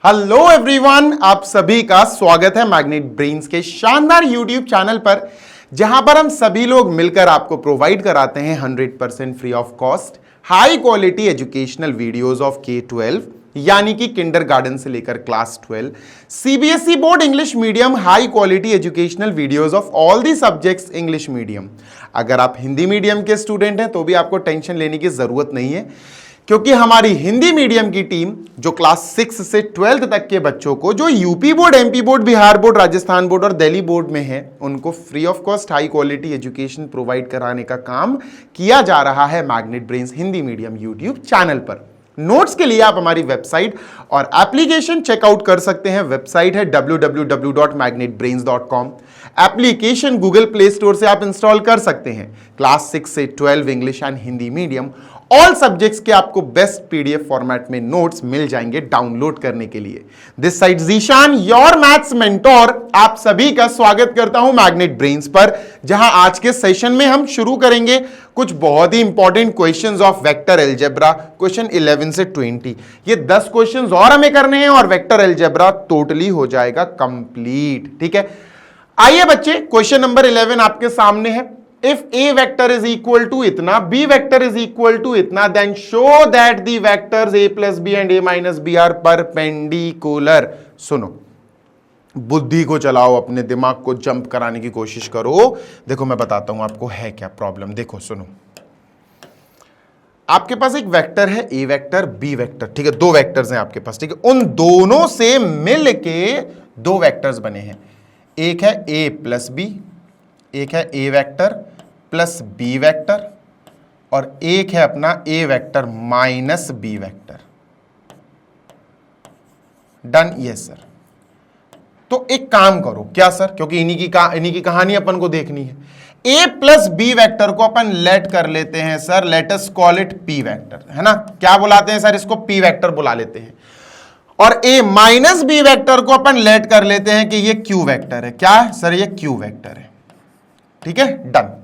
Hello everyone, आप सभी का स्वागत है मैग्नेट ब्रेन्स के शानदार यूट्यूब चैनल पर, जहां पर हम सभी लोग मिलकर आपको प्रोवाइड कराते हैं 100% free of cost high quality educational videos of K-12 यानी कि किंडरगार्टन से लेकर class 12 CBSE board English medium high quality educational videos of all the subjects English medium. अगर आप हिंदी मीडियम के स्टूडेंट हैं तो भी आपको टेंशन लेने की जरूरत नहीं है, क्योंकि हमारी हिंदी मीडियम की टीम जो क्लास 6 से 12th तक के बच्चों को जो UP board, MP board, Bihar board, Rajasthan board और दिल्ली बोर्ड में है, उनको free of cost high quality education provide कराने का काम किया जा रहा है magnet brains Hindi medium YouTube channel पर। नोट्स के लिए आप हमारी वेबसाइट और एप्लीकेशन चेकआउट कर सकते हैं। वेबसाइट है www.magnetbrains.com। Application Google play store से आप इंस्टॉल कर सकते हैं। क्लास 6 से 12 English and Hindi medium all subjects के आपको बेस्ट पीडीएफ फॉर्मेट में नोट्स मिल जाएंगे डाउनलोड करने के लिए। This side Zeeshan, your maths mentor, आप सभी का स्वागत करता हूं मैग्नेट ब्रेन्स पर, जहां आज के सेशन में हम शुरू करेंगे कुछ बहुत ही important questions of vector algebra, question 11 से 20। ये 10 क्वेश्चंस और हमें करने हैं और वेक्टर अलजेब्रा टोटली हो जाएगा कंप्लीट। ठीक है, आइए बच्चे, क्वेश्चन नंबर 11 आपके सामने है। If a vector is equal to इतना, b vector is equal to इतना, then show that the vectors a plus b and a minus b are perpendicular। सुनो, बुद्धि को चलाओ, अपने दिमाग को जंप कराने की कोशिश करो। देखो मैं बताता हूं आपको है क्या प्रॉब्लम। देखो सुनो, आपके पास एक वेक्टर है a वेक्टर b वेक्टर, ठीक है, दो वेक्टर्स हैं आपके पास, ठीक है। उन दोनों से मिलके दो वेक्टर्स बने हैं। एक है a प्लस b, एक है a vector plus b vector, और एक है अपना a vector minus b vector. Done? Yes sir. तो एक काम करो, क्या सर, क्योंकि इन्हीं की कहानी अपन को देखनी है। a प्लस b वेक्टर को अपन लेट कर लेते हैं sir, late us call it p vector, है ना। क्या बुलाते हैं सर इसको? p वेक्टर बुला लेते हैं। और a माइनस b वेक्टर को अपन लेट कर लेते हैं कि ये q वेक्टर है। क्या है सर? ये q वेक्टर है। ठीक है, डन।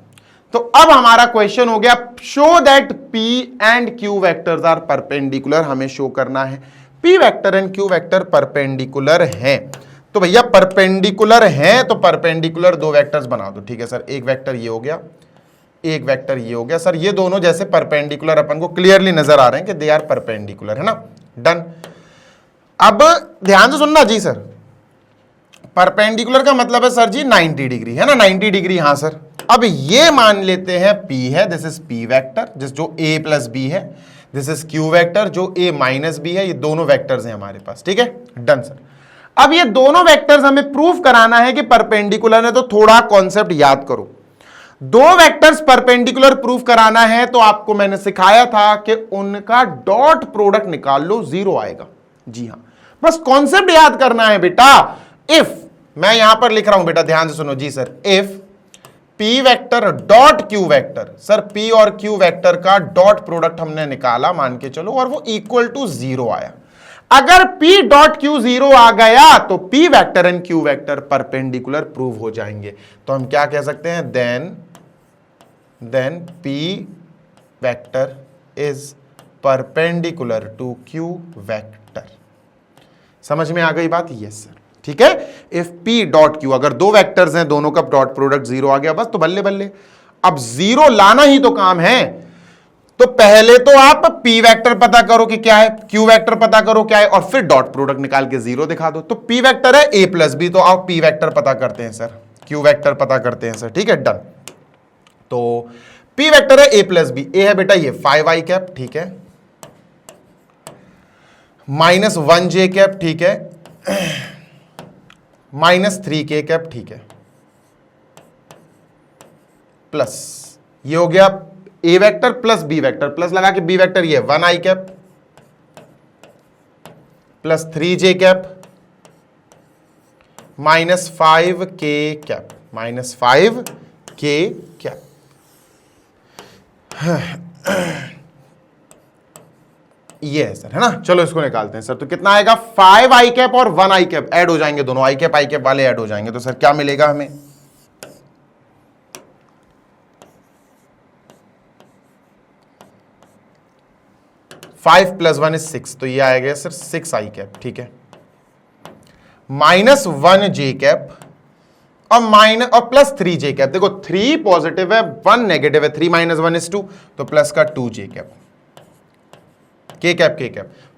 तो अब हमारा क्वेश्चन हो गया, show that p and q vectors are perpendicular. हमें शो करना है p vector and q vector perpendicular हैं। तो भैया परपेंडिकुलर हैं तो परपेंडिकुलर दो वेक्टर्स बना दो। ठीक है सर, एक वेक्टर ये हो गया, एक वेक्टर ये हो गया। सर ये दोनों जैसे परपेंडिकुलर अपन को क्लियरली नजर आ रहे हैं कि दे आर परपेंडिकुलर, है ना। डन। अब ध्यान से सुनना जी सर, परपेंडिकुलर का मतलब है सर जी 90 डिग्री, है ना, 90 डिग्री। हाँ सर। अब ये मान लेते हैं p है, दिस इज p वेक्टर, जिस जो a प्लस b है, दिस इज q वेक्टर जो a माइनस b है। ये दोनों वेक्टर्स हैं हमारे पास, ठीक है। Done sir. अब ये दोनों वेक्टर्स हमें प्रूफ कराना है कि परपेंडिकुलर है, तो थोड़ा कॉन्सेप्ट याद करो। दो वेक्टर्स परपेंडिकुलर प्रूफ कराना है तो आपको मैंने सिखाया था कि उनका डॉट प्रोडक्ट निकाल लो, 0 आएगा। जी हाँ, बस कॉन्सेप्ट याद करना है बेटा। इफ, मैं यहां पर लिख रहा हूं बेटा, ध्यान से सुनो जी sir, if p vector dot q vector, sir p और q वेक्टर का डॉट प्रोडक्ट हमने निकाला मान के चलो, और वो इक्वल टू 0 आया। अगर p डॉट q 0 आ गया तो p vector and q vector perpendicular prove हो जाएंगे। तो हम क्या कह सकते हैं? Then p vector is perpendicular to q vector. समझ में आ गई बात? Yes sir. ठीक है, इफ p डॉट q, अगर दो वेक्टर्स हैं, दोनों का डॉट प्रोडक्ट 0 आ गया, बस तो बल्ले बल्ले। अब 0 लाना ही तो काम है। तो पहले तो आप p वेक्टर पता करो कि क्या है, q वेक्टर पता करो क्या है, और फिर डॉट प्रोडक्ट निकाल के 0 दिखा दो। तो p वेक्टर है a प्लस b, तो आप p वेक्टर पता करते हैं सर, q वेक्टर पता करते हैं सर। ठीक है, डन। तो p वेक्टर है a प्लस b, a है बेटा ये 5i कैप, ठीक है, माइनस 1j कैप, ठीक है, माइनस 3k कैप, ठीक है, प्लस ये हो गया a vector plus b vector, plus लगा के b वेक्टर ये 1i cap plus 3j cap minus 5k cap, minus 5k cap. ये है सर, है ना। चलो इसको निकालते हैं सर। तो कितना आएगा? 5i कैप और 1i कैप ऐड हो जाएंगे, दोनों i कैप वाले ऐड हो जाएंगे। तो सर क्या मिलेगा हमें? 5 + 1 = 6, तो ये आएगा सर 6i कैप, ठीक है। -1 जे कैप और प्लस 3 जे कैप। देखो 3 पॉजिटिव है 1 नेगेटिव है, 3 - 1 = 2, तो प्लस का 2 जे कैप, के कैप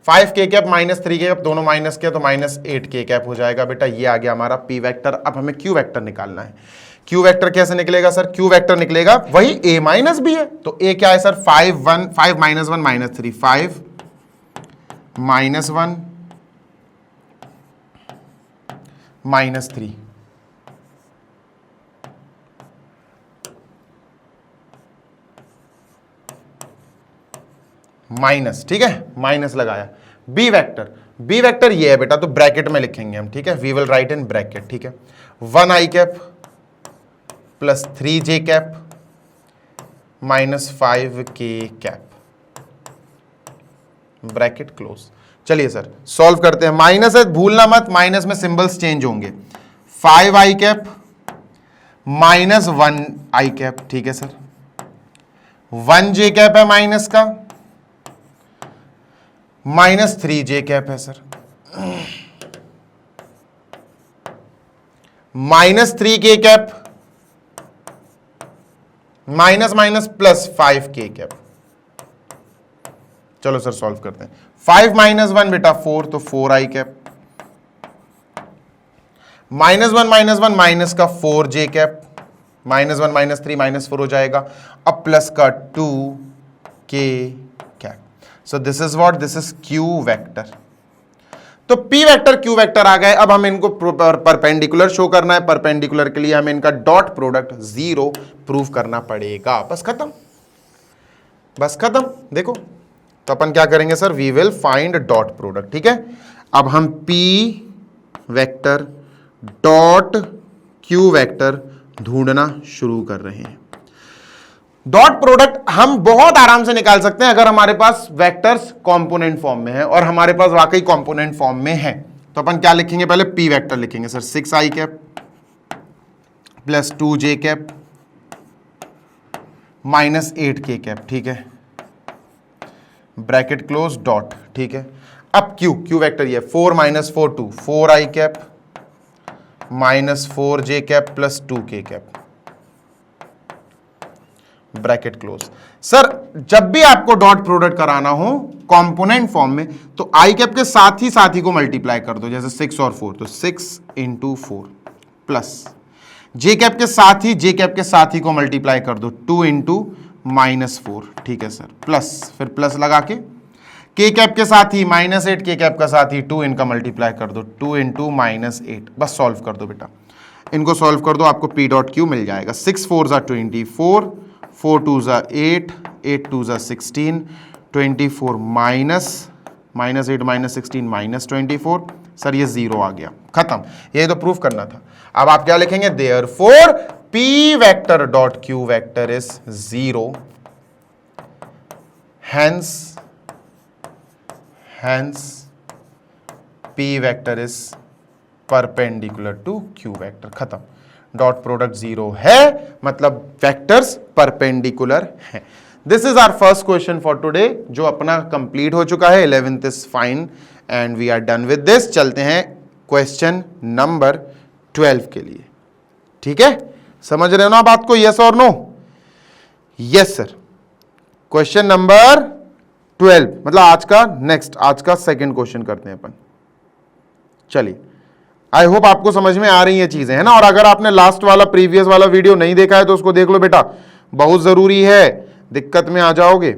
5 के कैप -3 के कैप दोनों माइनस के तो -8 के कैप हो जाएगा बेटा। ये आ गया हमारा पी वेक्टर। अब हमें क्यू वेक्टर निकालना है। क्यू वेक्टर कैसे निकलेगा सर? क्यू वेक्टर निकलेगा वही a माइनस बी है। तो a क्या है सर? 5 - 1 -3 5 -1 -3 माइनस, ठीक है, माइनस लगाया। बी वेक्टर ये है बेटा, तो ब्रैकेट में लिखेंगे हम, ठीक है, we will write in bracket, ठीक है। 1 I cap plus 3 J cap -5 K cap, bracket close. चलिए सर सॉल्व करते हैं। माइनस है, भूलना मत, माइनस में सिंबल्स चेंज होंगे। 5 आई कैप -1 आई कैप, ठीक है सर। 1 जे कैप है माइनस का, -3 जे कैप है सर। -3 के cap minus plus 5 K cap. चलो सर सॉल्व करते हैं। 5 - 1 बेटा 4, तो 4 आई कैप, -1 - 1 माइनस का 4 जे कैप, -1 - 3 -4 हो जाएगा। अब प्लस का 2 के cap. So this is what, this is Q vector. तो P वेक्टर Q वेक्टर आ गए। अब हम इनको परपेंडिकुलर शो करना है। परपेंडिकुलर के लिए हमें इनका डॉट प्रोडक्ट 0 प्रूव करना पड़ेगा। बस खत्म, बस खत्म। देखो तो अपन क्या करेंगे sir? We will find dot product, ठीक है। अब हम P vector dot Q vector ढूंढना शुरू कर रहे हैं। डॉट प्रोडक्ट हम बहुत आराम से निकाल सकते हैं अगर हमारे पास वेक्टर्स कंपोनेंट फॉर्म में है, और हमारे पास वाकई कंपोनेंट फॉर्म में है। तो अपन क्या लिखेंगे? पहले पी वेक्टर लिखेंगे सर। 6 आई कैप प्लस 2 जे कैप -8 के कैप, ठीक है, ब्रैकेट क्लोज डॉट, ठीक है। अब क्यू वेक्टर ये 4 - 4 2 4 i cap -4 J cap plus 2 के कैप, ब्रैकेट क्लोज। सर जब भी आपको डॉट प्रोडक्ट कराना हो कंपोनेंट फॉर्म में, तो आई कैप के साथ ही को मल्टीप्लाई कर दो, जैसे 6 और 4, तो 6 × 4 प्लस जे कैप के साथ ही को मल्टीप्लाई कर दो, 2 × -4, ठीक है सर, प्लस फिर प्लस लगा के कैप के साथ ही -8 के कैप का साथ ही 2 इनका मल्टीप्लाई कर दो, 2 × -8। बस सॉल्व कर दो बेटा, इनको सॉल्व कर दो, आपको P डॉट Q मिल जाएगा। 6 4 = 24, 4 2 = 8, 8 2 = 16, 24 -8 - 16 -24। सर ये 0 आ गया, खत्म। ये तो प्रूफ करना था। अब आप क्या लिखेंगे? Therefore P vector dot Q vector is 0, hence P vector is perpendicular to Q vector. खत्म। डॉट प्रोडक्ट 0 है, मतलब वेक्टर्स परपेंडिकुलर हैं। This is our first question for today, जो अपना कंप्लीट हो चुका है। 11th is fine and we are done with this. चलते हैं क्वेश्चन नंबर 12 के लिए, ठीक है। समझ रहे हो ना बात को? यस और no? Yes sir. Question number 12 मतलब आज का सेकंड क्वेश्चन करते हैं अपन। चलिए, आई होप आपको समझ में आ रही है चीजें, है ना। और अगर आपने लास्ट वाला प्रीवियस वाला वीडियो नहीं देखा है तो उसको देख लो बेटा, बहुत जरूरी है, दिक्कत में आ जाओगे।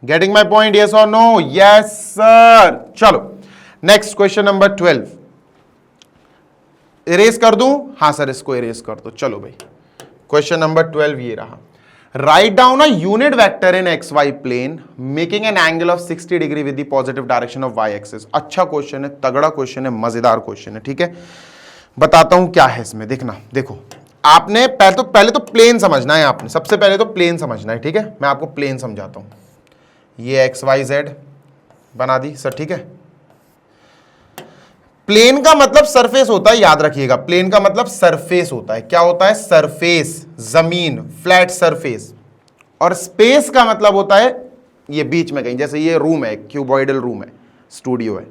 Getting my point? यस और नो? Yes sir. चलो नेक्स्ट क्वेश्चन नंबर 12। इरेज कर दूं? हाँ सर, इसको इरेज कर दो। चलो भाई, क्वेश्चन नंबर 12 ये रहा। Write down a unit vector in x Y plane making an angle of 60 degree with the positive direction of Y axis. अच्छा क्वेश्चन है, तगड़ा क्वेश्चन है, मजेदार क्वेश्चन है, ठीक है। बताता हूं क्या है इसमें, देखना। देखो, आपने पहले तो प्लेन समझना है, आपने सबसे पहले तो प्लेन समझना है, ठीक है। मैं आपको प्लेन समझाता हूं। ये एक्स वाई जेड बना दी सर, ठीक है। प्लेन का मतलब सरफेस होता है, याद रखिएगा। प्लेन का मतलब सरफेस होता है। क्या होता है? सरफेस, जमीन, फ्लैट सरफेस। और स्पेस का मतलब होता है ये बीच में कहीं, जैसे ये रूम है, क्यूबॉइडल रूम है, स्टूडियो है,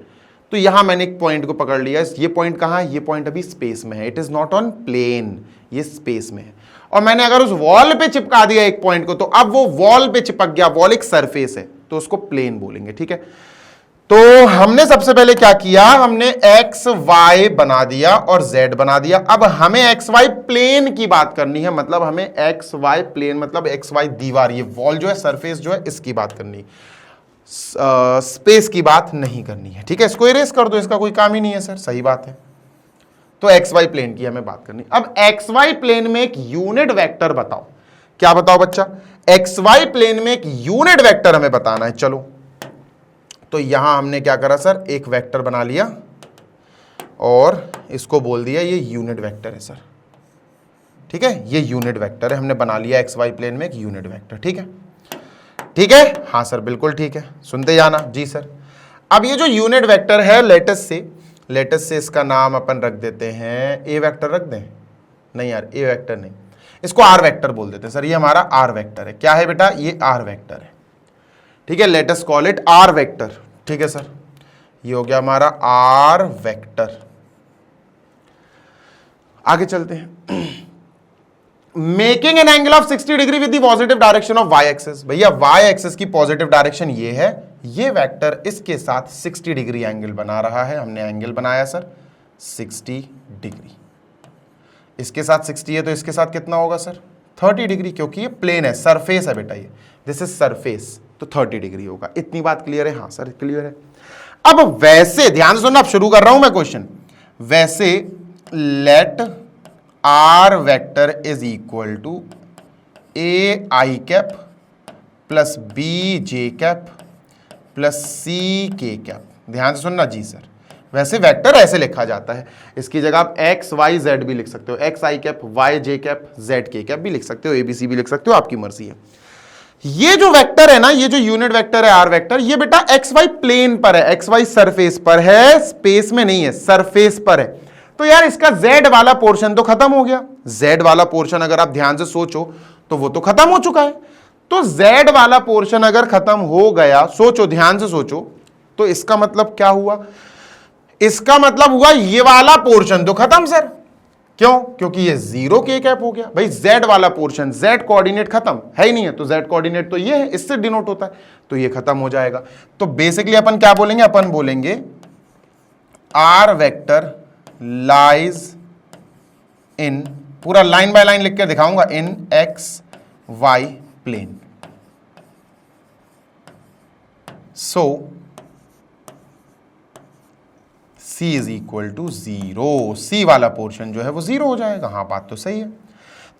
तो तो यहां मैंने एक पॉइंट को पकड़ लिया, ये पॉइंट कहां है, ये पॉइंट अभी स्पेस में है, it is not on plane, ये स्पेस में है। और मैंने अगर उस वॉल पे चिपका दिया एक पॉइंट को, तो अब वो वॉल पे चिपक गया, वॉल एक सरफेस है, तो उसको प्लेन बोलेंगे, ठीक है। तो हमने सबसे पहले क्या किया, हमने एक्स वाई बना दिया और जेड बना दिया। अब हमें एक्स वाई प्लेन की बात करनी है, मतलब हमें एक्स वाई प्लेन मतलब एक्स वाई दीवार, ये वॉल जो है, सरफेस जो है, इसकी बात करनी है, स्पेस की बात नहीं करनी है, ठीक है। इसको इरेज कर दो, इसका कोई काम ही नहीं है सर, सही बात है। तो एक्स वाई प्लेन की हमें बात करनी। अब एक्स वाई प्लेन में एक यूनिट वेक्टर बताओ, क्या बताओ बच्चा, एक्स वाई प्लेन में एक यूनिट वेक्टर हमें बताना है। चलो, तो यहां हमने क्या करा सर, एक वेक्टर बना लिया और इसको बोल दिया ये यूनिट वेक्टर है सर, ठीक है, ये यूनिट वेक्टर है, हमने बना लिया एक्स वाई प्लेन में एक यूनिट वेक्टर, ठीक है, ठीक है, हाँ सर बिल्कुल ठीक है, सुनते जाना जी सर। अब ये जो यूनिट वेक्टर है, लेटस से इसका नाम अपन रख देते हैं, ए वेक्टर रख दें, नहीं यार ए वेक्टर नहीं, इसको आर वेक्टर बोल देते हैं सर, ये हमारा आर वेक्टर है। क्या है बेटा, ये आर वेक्टर है, ठीक है, let us call it R vector, ठीक है सर, ये हो गया हमारा आर वेक्टर। आगे चलते हैं, making an angle of 60 degree with the positive direction of Y axis. भैया वाई एक्सिस की पॉजिटिव डायरेक्शन ये है, ये वेक्टर इसके साथ 60 डिग्री एंगल बना रहा है, हमने एंगल बनाया सर 60 डिग्री, इसके साथ 60 है तो इसके साथ कितना होगा सर 30 डिग्री, क्योंकि ये प्लेन है, सरफेस है बेटा, ये दिस इज सरफेस, तो 30 डिग्री होगा। इतनी बात क्लियर है, हाँ सर क्लियर है। अब वैसे ध्यान से सुनना, अब शुरू कर रहा हूं मैं क्वेश्चन, वैसे let r vector is equal to a I cap plus B J cap plus c k cap. ध्यान से सुनना जी सर, वैसे वेक्टर ऐसे लिखा जाता है, इसकी जगह आप एक्स वाई जेड भी लिख सकते हो, एक्स आई कैप वाई जे कैप जेड के कैप भी लिख सकते हो, एबीसी भी लिख सकते हो, आपकी मर्जी है। ये जो वेक्टर है ना, ये जो यूनिट वेक्टर है आर वेक्टर, ये बेटा एक्स वाई प्लेन पर है, एक्स वाई सरफेस पर है, स्पेस में नहीं है, सरफेस पर है। तो यार इसका जेड वाला पोर्शन तो खत्म हो गया, जेड वाला पोर्शन अगर आप ध्यान से सोचो तो वो तो खत्म हो चुका है। तो जेड वाला पोर्शन अगर खत्म हो गया, सोचो ध्यान से सोचो, तो इसका मतलब क्या हुआ, इसका मतलब हुआ ये वाला पोर्शन तो खत्म सर, क्यों, क्योंकि ये जीरो के कैप हो गया। भाई जेड वाला पोर्शन, जेड कोऑर्डिनेट खत्म है ही नहीं है, तो जेड कोऑर्डिनेट तो ये है, इससे डिनोट होता है, तो ये खत्म हो जाएगा। तो बेसिकली अपन क्या बोलेंगे, अपन बोलेंगे आर वेक्टर लाइज इन, पूरा लाइन बाय लाइन लिख के दिखाऊंगा, in x Y plane. So C is equal to 0, c वाला पोर्शन जो है वो 0 हो जाएगा। हाँ बात तो सही है।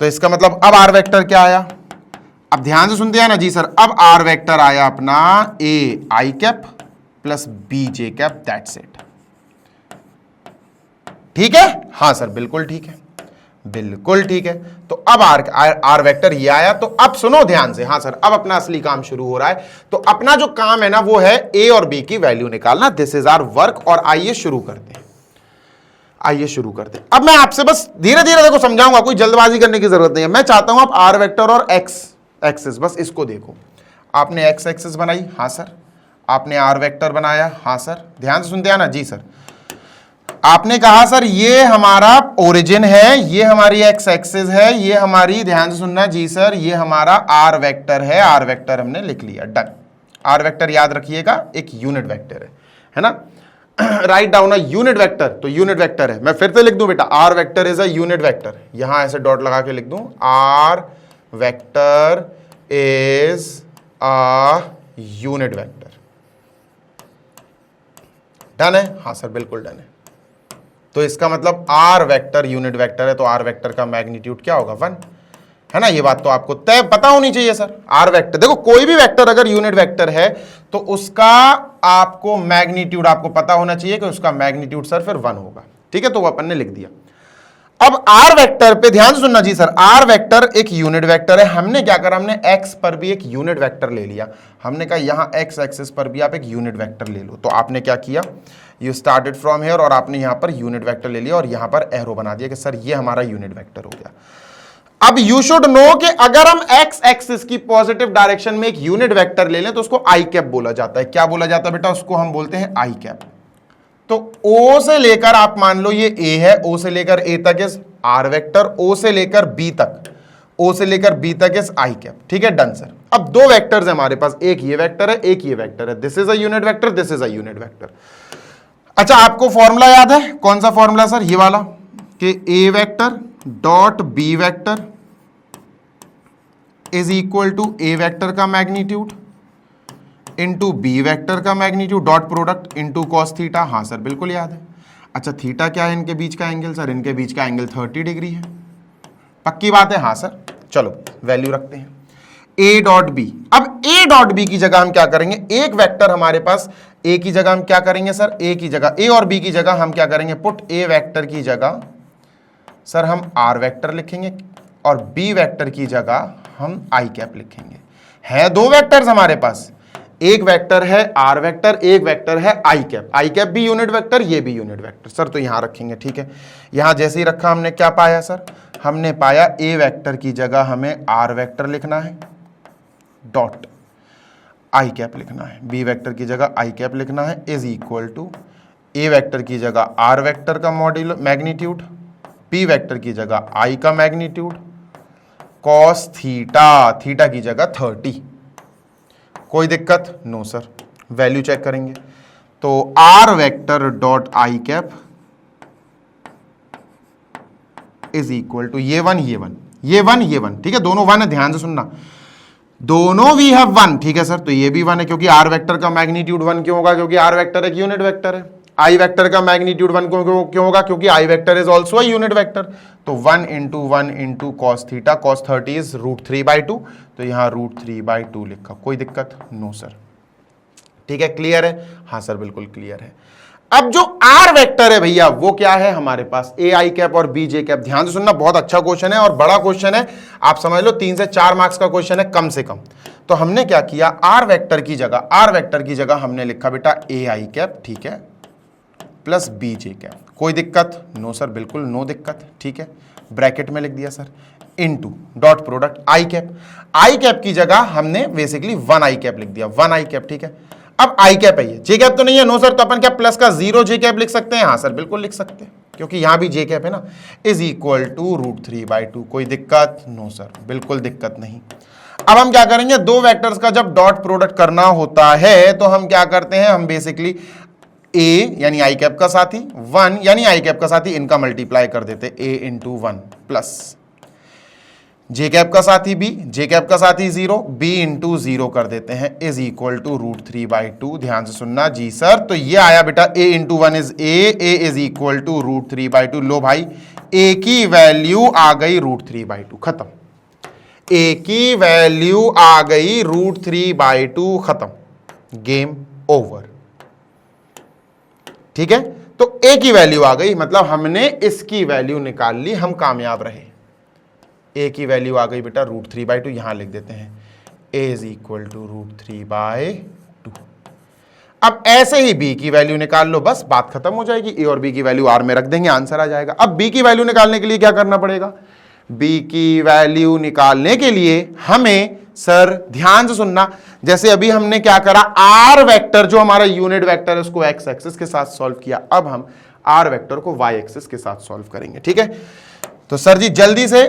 तो इसका मतलब अब आर वेक्टर क्या आया, अब ध्यान से सुनते हैं ना जी सर, अब आर वेक्टर आया अपना a I cap plus B J cap, that's it, ठीक है, हाँ सर बिल्कुल ठीक है, बिल्कुल ठीक है। तो अब आर वेक्टर ये आया। तो अब सुनो ध्यान से, हाँ सर अब अपना असली काम शुरू हो रहा है। तो अपना जो काम है ना वो है ए और बी की वैल्यू निकालना, दिस इज आवर वर्क। और आइए शुरू करते हैं, आइए शुरू करते हैं। अब मैं आपसे बस धीरे धीरे देखो समझाऊंगा, कोई जल्दबाजी करने की जरूरत नहीं है। मैं चाहता हूं आप आर वेक्टर और एक्स एक्सिस, बस इसको देखो। आपने एक्स एक्सिस बनाई, हाँ सर, आपने आर वेक्टर बनाया, हाँ सर, ध्यान से सुनते हैं ना जी सर। आपने कहा सर ये हमारा ओरिजिन है, ये हमारी एक्स एक्सिस है, ये हमारी, ध्यान से सुनना जी सर, ये हमारा आर वेक्टर है। आर वेक्टर हमने लिख लिया, डन। आर वेक्टर याद रखिएगा एक यूनिट वेक्टर है ना। Write down a unit vector, तो यूनिट वेक्टर है। मैं फिर से लिख दूं बेटा, R vector is a unit vector, यहां ऐसे डॉट लगा के लिख दूं, R vector is a unit vector. Done है, हाँ सर बिल्कुल डन है। तो इसका मतलब आर वेक्टर यूनिट वेक्टर है, तो आर वेक्टर का मैग्नीट्यूड क्या होगा, 1, है ना। ये बात तो आपको तय पता होनी चाहिए सर। आर वेक्टर, देखो कोई भी वेक्टर अगर यूनिट वेक्टर है तो उसका आपको मैग्नीट्यूड आपको पता होना चाहिए कि उसका मैग्नीट्यूड सर फिर 1 होगा, ठीक है। तो वो अपन ने लिख दिया। अब आर वेक्टर पे ध्यान से सुनना जी सर, आर वेक्टर एक यूनिट वेक्टर है। हमने क्या करा, हमने एक्स पर भी एक यूनिट वेक्टर ले लिया। हमने कहा यहां एक्स एक्सिस पर भी आप एक यूनिट वेक्टर ले लो। तो आपने क्या किया, यू स्टार्टेड फ्रॉम हियर और आपने यहां पर यूनिट वेक्टर ले लिया और यहां पर एरो बना दिया कि सर ये हमारा यूनिट वेक्टर हो गया। अब यू शुड नो कि अगर हम एक्स एक्सिस की पॉजिटिव डायरेक्शन में एक यूनिट वेक्टर ले लें तो उसको आई कैप बोला जाता है। क्या बोला जाता है बेटा, उसको हम बोलते हैं आई कैप। तो O से लेकर आप मान लो ये A है, O से लेकर A तक इस R वेक्टर, O से लेकर B तक, O से लेकर B तक इस I कैप। ठीक है, डन सर। अब दो वेक्टर्स है हमारे पास, एक ये वेक्टर है, एक ये वेक्टर है। This is a unit vector, this is a unit vector. अच्छा, आपको फॉर्मूला याद है? कौन सा फॉर्मूला सर? ये वाला, कि A vector dot B vector is equal to A vector का मैग्नीट्यूड इंटू बी वेक्टर का magnitude dot product into cos theta. हाँ सर, बिल्कुल याद है। अच्छा, थीटा क्या है इनके बीच का एंगल? सर इनके बीच का एंगल 30 डिग्री है। पक्की बात है? हाँ सर। चलो वैल्यू रखते हैं a डॉट बी। अब a डॉट बी की जगह हम क्या करेंगे? एक वेक्टर हमारे पास a की जगह हम क्या करेंगे सर? a की जगह, a और b की जगह हम क्या करेंगे? पुट a वेक्टर की जगह सर हम r वेक्टर लिखेंगे और b वेक्टर की जगह हम i कैप लिखेंगे। है दो वेक्टर्स हमारे पास, एक वेक्टर है r वेक्टर, एक वेक्टर है i कैप। i कैप भी यूनिट वेक्टर, ये भी यूनिट वेक्टर सर, तो यहां रखेंगे। ठीक है, यहां जैसे ही रखा हमने क्या पाया सर? हमने पाया a वेक्टर की जगह हमें r वेक्टर लिखना है डॉट i कैप लिखना है, b वेक्टर की जगह i कैप लिखना है, is equal to a vector की जगह r वेक्टर का मॉड्यूलो मैग्नीट्यूड, b वेक्टर की जगह i का मैग्नीट्यूड, कॉस थीटा, थीटा की जगह 30। कोई दिक्कत? No sir. वैल्यू चेक करेंगे तो r vector dot i cap is equal to ये वन, ये वन, ये वन, ये वन। ठीक है, दोनों वन है, ध्यान से सुनना, दोनों वी हैव वन। ठीक है सर, तो ये भी वन है, क्योंकि r वेक्टर का मैग्नीट्यूड वन क्यों होगा? क्योंकि r वेक्टर एक यूनिट वेक्टर है। i वेक्टर का मैग्नीट्यूड वन क्यों होगा? क्योंकि i vector is also a unit vector. तो 1 into cos theta, cos 30 is √3/2, तो यहां √3/2 लिखा। कोई दिक्कत? No sir. ठीक है, क्लियर है? हाँ सर, बिल्कुल क्लियर है। अब जो r वेक्टर है भैया, वो क्या है हमारे पास? a i कैप और b j कैप। ध्यान से सुनना, बहुत अच्छा क्वेश्चन है और बड़ा क्वेश्चन है, आप समझ लो 3 से 4 मार्क्स का क्वेश्चन है कम से कम। तो हमने क्या किया? r वेक्टर की जगह हमने लिखा बेटा a i कैप, ठीक है, प्लस बी जे कैप। कोई दिक्कत? नो सर, बिल्कुल नो दिक्कत। ठीक है, ब्रैकेट में लिख दिया sir, into dot product I cap की जगह हमने बेसिकली 1 आई कैप लिख दिया, 1 आई कैप। ठीक है, अब आई कैप है, ये जे कैप तो नहीं है। नो सर, तो अपन क्या प्लस का 0 जे कैप लिख सकते हैं? हाँ सर, बिल्कुल लिख सकते हैं, क्योंकि यहां भी जे कैप है ना, इज इक्वल टू √3/2। कोई दिक्कत? नो सर, बिल्कुल दिक्कत नहीं। अब हम क्या करेंगे? दो वेक्टर्स का जब डॉट प्रोडक्ट करना होता है तो हम क्या करते हैं? हम बेसिकली a यानी आई कैप का साथी, 1 यानी आई कैप का साथी, इनका मल्टीप्लाई कर देते a into 1 plus J cap का साथी b, जे कैप का साथी 0, b इंटू 0 कर देते हैं, इज इक्वल टू √3/2। ध्यान से सुनना जी सर, तो ये आया बेटा a into 1 is a is equal to √3/2। लो भाई, a की वैल्यू आ गई √3/2, खत्म। a की वैल्यू आ गई √3/2, खत्म, गेम ओवर। ठीक है, तो a की वैल्यू आ गई, मतलब हमने इसकी वैल्यू निकाल ली, हम कामयाब रहे। a की वैल्यू आ गई बेटा √3/2, यहां लिख देते हैं a इज इक्वल टू √3/2। अब ऐसे ही b की वैल्यू निकाल लो, बस बात खत्म हो जाएगी। a और b की वैल्यू r में रख देंगे, आंसर आ जाएगा। अब b की वैल्यू निकालने के लिए क्या करना पड़ेगा? b की वैल्यू निकालने के लिए हमें सर ध्यान से सुनना, जैसे अभी हमने क्या करा, r वेक्टर जो हमारा यूनिट वेक्टर है उसको x एक्सिस के साथ सॉल्व किया, अब हम r वेक्टर को y एक्सिस के साथ सॉल्व करेंगे। ठीक है, तो सर जी जल्दी से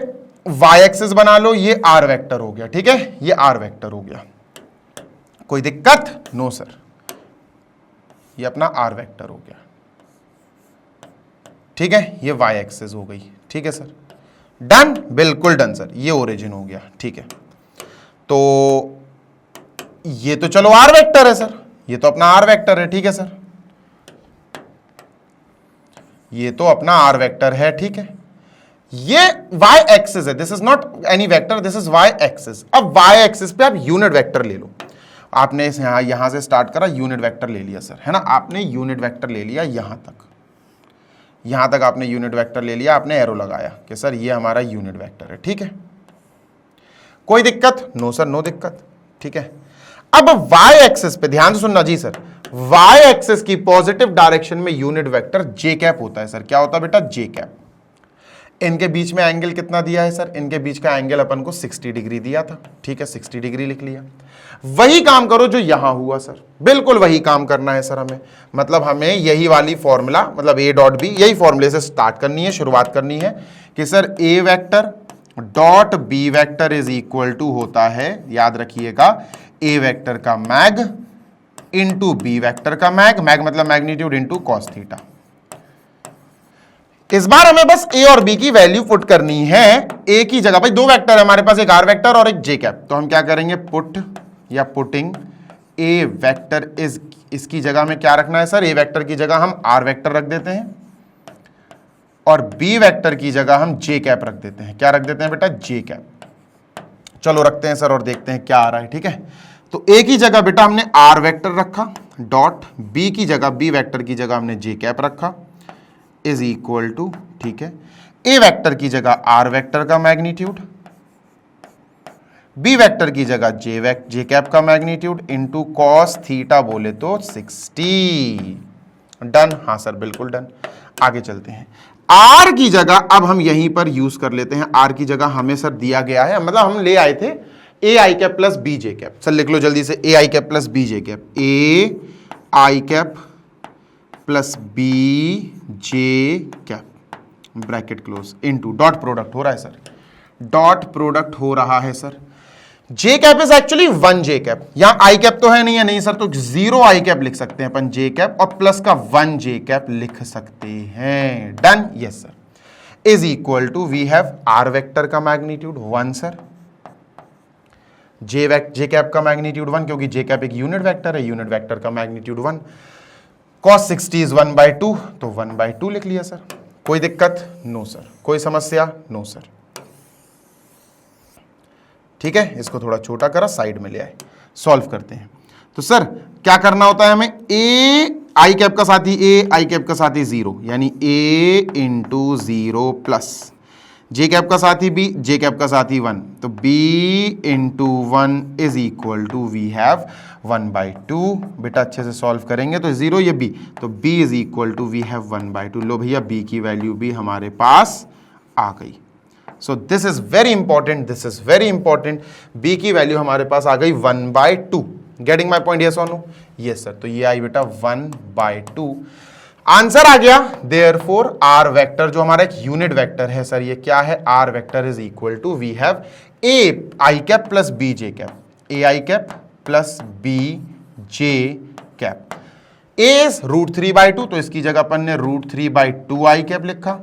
y एक्सिस बना लो, ये r वेक्टर हो गया। ठीक है, ये r वेक्टर हो गया। कोई दिक्कत? नो सर, ये अपना r वेक्टर हो गया। ठीक है, ये y एक्सिस हो गई। ठीक है सर, डन, बिल्कुल डन सर, ये ओरिजिन हो गया। ठीक है, तो ये तो चलो r वेक्टर है सर, ये तो अपना r वेक्टर है। ठीक है सर, ये तो अपना r वेक्टर है। ठीक है, ये y एक्सिस है, this is not any vector, this is y axis. अब y एक्सिस पे आप यूनिट वेक्टर ले लो। आपने यहां से स्टार्ट करा, यूनिट वेक्टर ले लिया सर, है ना, आपने यूनिट वेक्टर ले लिया यहां तक आपने यूनिट वेक्टर ले लिया, आपने एरो लगाया कि सर ये हमारा यूनिट वेक्टर है। ठीक है, कोई दिक्कत? नो सर, नो दिक्कत। ठीक है, अब y एक्सिस पे ध्यान से सुनना जी सर, y एक्सिस की पॉजिटिव डायरेक्शन में यूनिट वेक्टर j कैप होता है सर। क्या होता है बेटा? j cap. इनके बीच में एंगल कितना दिया है सर? इनके बीच का एंगल अपन को 60 डिग्री दिया था, ठीक है, 60 डिग्री लिख लिया। वही काम करो जो यहां हुआ सर, बिल्कुल वही काम करना है सर हमें। मतलब हमें यही वाली फॉर्मूला, मतलब ए डॉट बी, यही फॉर्मूले से स्टार्ट करनी है, शुरुआत करनी है कि sir A vector dot B vector is equal to होता है, याद रखिएगा, ए वेक्टर का मैग इंटू बी वेक्टर का मैग, मैग मतलब मैग्नीट्यूड इंटू कॉस थीटा। इस बार हमें बस ए और बी की वैल्यू पुट करनी है। ए की जगह, भाई दो वेक्टर है हमारे पास, एक आर वेक्टर और एक जे कैप, तो हम क्या करेंगे, पुट या पुटिंग ए वेक्टर इज, इसकी जगह में क्या रखना है सर? ए वेक्टर की जगह हम आर वेक्टर रख देते हैं और बी वेक्टर की जगह हम जे कैप रख देते हैं। क्या रख देते हैं बेटा? जे कैप। चलो रखते हैं सर और देखते हैं क्या आ रहा है, ठीक है। तो ए की जगह बेटा हमने आर वेक्टर रखा, डॉट बी की जगह, बी वेक्टर की जगह हमने जे कैप रखा, इज इक्वल टू, ठीक है, ए वेक्टर की जगह आर वेक्टर का मैग्नीट्यूड, बी वेक्टर की जगह जे कैप का मैग्नीट्यूड इंटू कॉस थीटा बोले तो 60। डन? हाँ सर बिल्कुल डन। आगे चलते हैं। आर की जगह अब हम यहीं पर यूज कर लेते हैं। आर की जगह हमें सर दिया गया है, मतलब हम ले आए थे a I cap plus B J cap. Sir लिख लो जल्दी से, a I cap plus B J cap, A I cap plus B J cap, bracket close, into dot product हो रहा है सर, डॉट प्रोडक्ट हो रहा है sir. J cap is actually 1 J cap, यहां आई कैप तो है नहीं है, नहीं सर, तो 0 आई कैप लिख सकते हैं अपन, जे कैप और प्लस का 1 जे कैप लिख सकते हैं। Done? Yes sir. Is equal to, we have R vector का मैग्नीट्यूड 1 सर, जे कैप का मैग्नीट्यूड 1, क्योंकि जे कैप एक यूनिट वेक्टर है, यूनिट वेक्टर का मैग्नीट्यूड 1, cos 60 इज 1/2, तो 1/2 लिख लिया सर। कोई दिक्कत? No sir. कोई समस्या? No sir. ठीक है, इसको थोड़ा छोटा करा, साइड में ले आए, सॉल्व करते हैं। तो सर क्या करना होता है हमें? ए आई कैप का साथी ए, आई कैप का साथी 0, यानी ए इंटू 0 प्लस जे कैप का साथी बी, जे कैप का साथी 1, तो b into 1 is equal to, we have 1/2। बेटा अच्छे से सॉल्व करेंगे तो 0 ये b, तो b is equal to, we have 1/2। लो भैया b की वैल्यू भी हमारे पास आ गई। So this is very important, this is very important, b की वैल्यू हमारे पास आ गई 1/2। Getting my point? यस और नो? Yes sir. तो ये आई बेटा 1/2। आंसर आ गया। देयरफॉर आर वेक्टर जो हमारा एक यूनिट वेक्टर है सर, ये क्या है? R vector is equal to, we have A I cap plus B J cap, A I cap plus B J cap. A is √3/2, तो इसकी जगह अपन ने √3/2 आई कैप लिखा,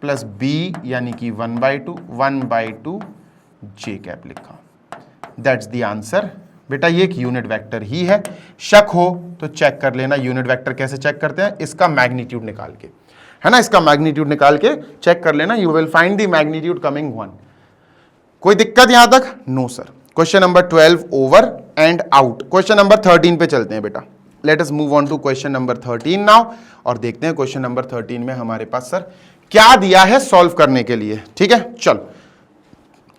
प्लस बी यानी कि 1/2 जे कैप लिखा। That's the answer. बेटा ये एक यूनिट वेक्टर ही है। शक हो तो चेक कर लेना, यूनिट वेक्टर कैसे चेक करते हैं? इसका मैग्नीट्यूड निकाल के, है ना, इसका मैग्नीट्यूड निकाल के चेक कर लेना, you will find the magnitude coming 1। कोई दिक्कत यहां तक? No sir. Question number 12 over and out. Question number 13 पे चलते हैं बेटा। Let us move on to question number 13 now, और देखते हैं क्वेश्चन नंबर 13 में हमारे पास सर क्या दिया है सॉल्व करने के लिए। ठीक है, चलो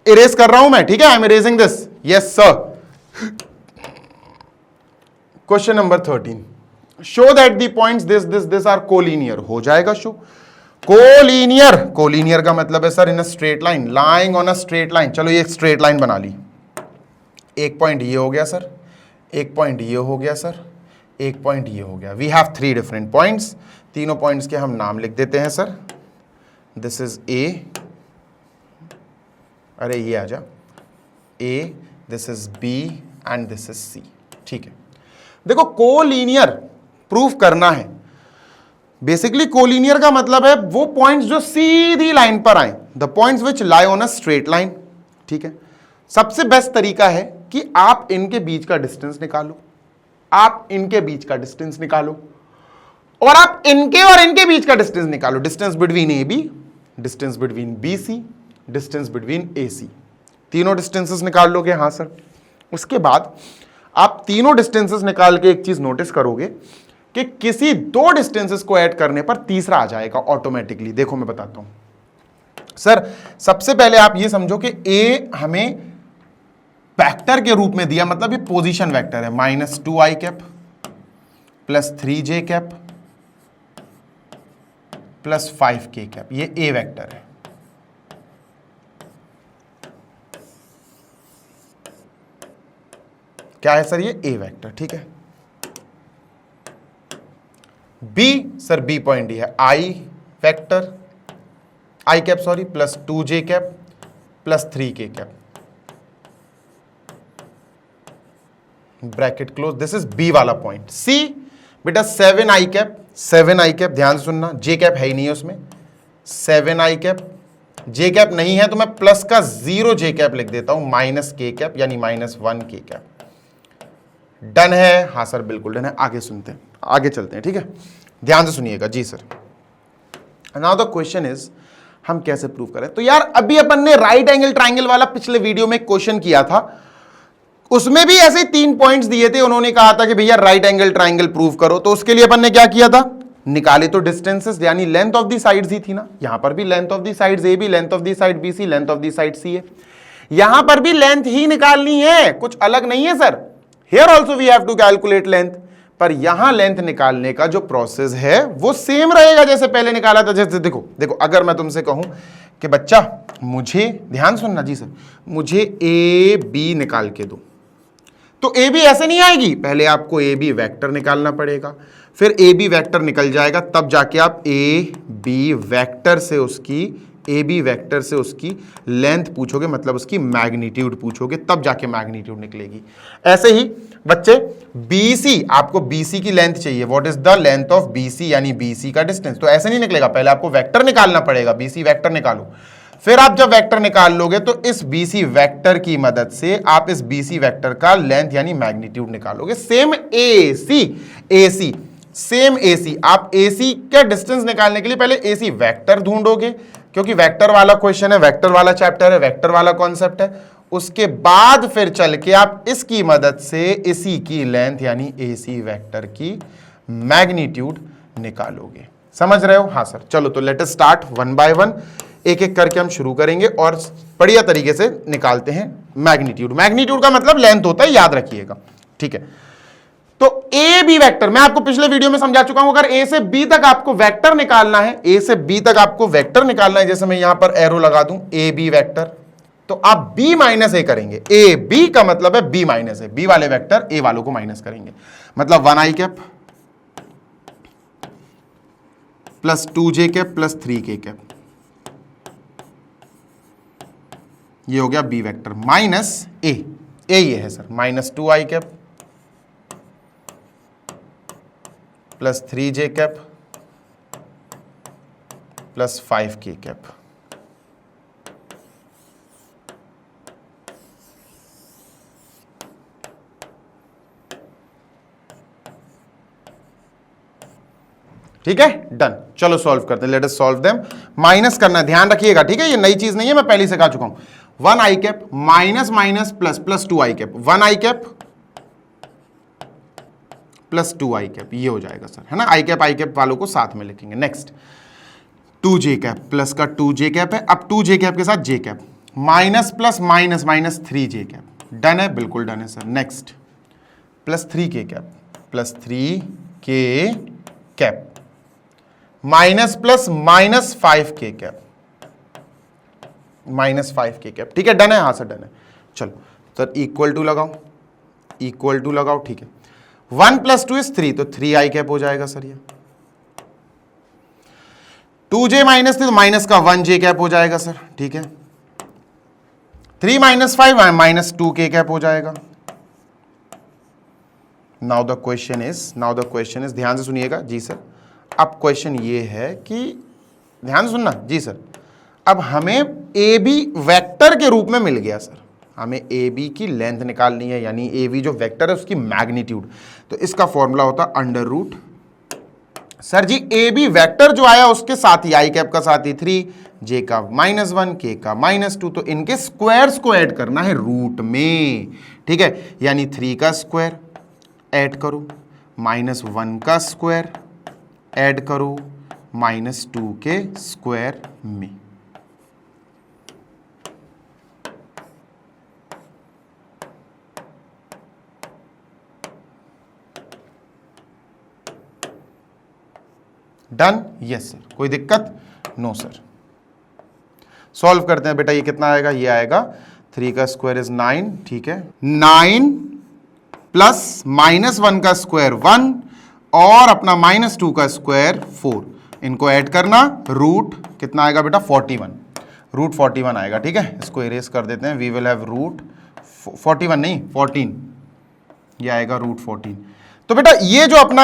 इरेज कर रहा हूं मैं, ठीक है, I am erasing this. Yes sir. Question number 13, show that the points this are collinear. हो जाएगा शो। कोलिनियर, कोलिनियर का मतलब है sir in a straight line, lying on a straight line. चलो ये एक स्ट्रेट लाइन बना ली, एक पॉइंट ये हो गया सर, एक पॉइंट ये हो गया सर, एक पॉइंट ये हो गया। We have 3 different points. तीनों पॉइंट्स के हम नाम लिख देते हैं सर। दिस इज ए, अरे ये आ जा, A, this is B and this is C. ठीक है, देखो कोलिनियर प्रूफ करना है। बेसिकली कोलिनियर का मतलब है वो पॉइंट्स जो सीधी लाइन पर आए, the points which lie on a straight line. ठीक है, सबसे बेस्ट तरीका है कि आप इनके बीच का डिस्टेंस निकालो, आप इनके बीच का डिस्टेंस निकालो, और आप इनके और इनके बीच का डिस्टेंस निकालो। Distance between A B, distance between B C, distance between A C. तीनों डिस्टेंसेस निकाल लोगे? हाँ सर। उसके बाद आप तीनों डिस्टेंसेस निकाल के एक चीज नोटिस करोगे कि किसी 2 डिस्टेंसेस को ऐड करने पर तीसरा आ जाएगा ऑटोमेटिकली। देखो मैं बताता हूं सर। सबसे पहले आप ये समझो कि ए हमें वेक्टर के रूप में दिया, मतलब ये पोजीशन वेक्टर है, -2 आई cap plus 3 J cap plus 5k cap, ये ए वेक्टर है। क्या है सर? ये ए वेक्टर, ठीक है। बी सर, बी पॉइंट ये है i vector, i cap sorry, plus 2j cap plus 3k cap, bracket close, this is B वाला पॉइंट। सी बेटा 7i कैप, 7i कैप, ध्यान से सुनना, जे कैप है ही नहीं है उसमें, 7i कैप, जे कैप नहीं है तो मैं प्लस का 0j कैप लिख देता हूं, माइनस k कैप यानी -1k कैप। डन है? हाँ सर बिल्कुल डन है। आगे सुनते हैं, आगे चलते हैं, ठीक है, ध्यान से सुनिएगा जी sir. Now the question is हम कैसे प्रूव करें। तो यार अभी अपन ने राइट एंगल ट्राइंगल वाला पिछले वीडियो में क्वेश्चन किया था, उसमें भी ऐसे 3 पॉइंट्स दिए थे, उन्होंने कहा था कि भैया राइट एंगल ट्राइंगल प्रूव करो। तो उसके लिए अपन ने क्या किया था, निकाले तो डिस्टेंसेस यानी लेंथ ऑफ दी साइड्स ही थी ना। यहां पर भी length of the sides A B, length of the side B C, length of the side C है, यहां पर भी लेंथ ही निकालनी है, कुछ अलग नहीं है sir. Here also we have to calculate length, पर यहां लेंथ निकालने का जो प्रोसेस है वो सेम रहेगा जैसे पहले निकाला था। जैसे देखो देखो, अगर मैं तुमसे कहूं कि बच्चा मुझे, ध्यान सुनना जी सर, मुझे ए बी निकाल के दो, तो ए बी ऐसे नहीं आएगी, पहले आपको ए बी वैक्टर निकालना पड़ेगा, फिर ए बी वैक्टर निकल जाएगा, तब जाके आप ए बी वैक्टर से उसकी लेंथ पूछोगे, मतलब उसकी मैग्नीट्यूड पूछोगे, तब जाके मैग्नीट्यूड निकलेगी। ऐसे ही बच्चे BC, आपको BC की लेंथ चाहिए, what is the length of BC यानी BC का डिस्टेंस, तो ऐसे नहीं निकलेगा, पहले आपको वेक्टर निकालना पड़ेगा, BC वेक्टर निकालो, फिर आप जब वेक्टर निकाल लोगे तो इस BC वेक्टर की मदद से आप इस BC वेक्टर का लेंथ यानी मैग्नीट्यूड निकालोगे। सेम AC, सेम AC, आप AC का डिस्टेंस निकालने के लिए पहले AC वेक्टर ढूंढोगे, क्योंकि वेक्टर वाला क्वेश्चन है, वेक्टर वाला चैप्टर है, वेक्टर वाला कॉन्सेप्ट है। उसके बाद फिर चल के आप इसकी मदद से इसी की लेंथ यानी AC वेक्टर की मैग्नीट्यूड निकालोगे। समझ रहे हो? हाँ सर। चलो तो let us start one by one, एक एक करके हम शुरू करेंगे और बढ़िया तरीके से निकालते हैं मैग्नीट्यूड। मैग्नीट्यूड का मतलब लेंथ होता है, याद रखिएगा, ठीक है। तो ए बी वेक्टर मैं आपको पिछले वीडियो में समझा चुका हूं, अगर ए से बी तक आपको वेक्टर निकालना है, ए से बी तक आपको वेक्टर निकालना है, जैसे मैं यहां पर एरो लगा दूं ए बी वेक्टर, तो आप बी माइनस ए करेंगे। ए बी का मतलब है बी माइनस ए, बी वाले वेक्टर ए वालों को माइनस करेंगे, मतलब 1i cap plus 2j cap plus 3k cap, ये हो गया बी वेक्टर, माइनस ए ये है sir, minus 2i cap plus 3j cap plus 5k cap. ठीक है, डन। चलो सॉल्व करते हैं, लेट अस सॉल्व देम। माइनस करना, ध्यान रखिएगा, ठीक है, ये नई चीज नहीं है, मैं पहले से कह चुका हूं। 1i cap minus minus plus plus 2i cap, 1i cap plus 2i cap, ये हो जाएगा सर, है ना। i कैप वालों को साथ में लिखेंगे। नेक्स्ट 2j कैप, प्लस का 2j कैप है, अब 2j कैप के साथ j cap, minus plus minus minus 3j cap, done है, बिल्कुल डन है sir. Next plus 3k cap, plus 3k cap, minus plus minus 5k cap, minus 5k cap, ठीक है, डन है, हाँ सर डन है। चलो सर इक्वल टू लगाओ, इक्वल टू लगाओ, ठीक है। 1 प्लस 2 इज 3, तो 3i कैप हो जाएगा सर। ये 2j माइनस 3 तो माइनस का 1j कैप हो जाएगा सर, ठीक है। 3 माइनस 5 माइनस 2k कैप हो जाएगा। नाउ द क्वेश्चन इज, ध्यान से सुनिएगा जी सर। अब क्वेश्चन ये है कि ध्यान से सुनना जी सर, अब हमें ए बी वेक्टर के रूप में मिल गया सर, हमें ए बी की लेंथ निकालनी है, यानी ए बी जो वेक्टर है उसकी मैग्नीट्यूड, तो इसका फॉर्मूला होता है under root, sir ji A B vector जो आया उसके साथ ही आई कैप का साथ ही 3, जे का -1, के का -2, तो इनके स्क्वायर्स को ऐड करना है रूट में, ठीक है, यानी 3 का स्क्वायर ऐड करो, -1 का स्क्वायर ऐड करो, -2 के स्क्वायर में। डन, यस सर, कोई दिक्कत, नो सर। सॉल्व करते हैं बेटा, ये कितना आएगा, ये आएगा 3 का स्क्वायर इज 9, ठीक है, 9 प्लस -1 का स्क्वायर 1 और अपना -2 का स्क्वायर 4, इनको ऐड करना, रूट कितना आएगा बेटा 41, रूट 41 आएगा, ठीक है, इसको इरेज कर देते हैं, वी विल हैव रूट 41 नहीं 14, ये आएगा रूट 14। तो बेटा ये जो अपना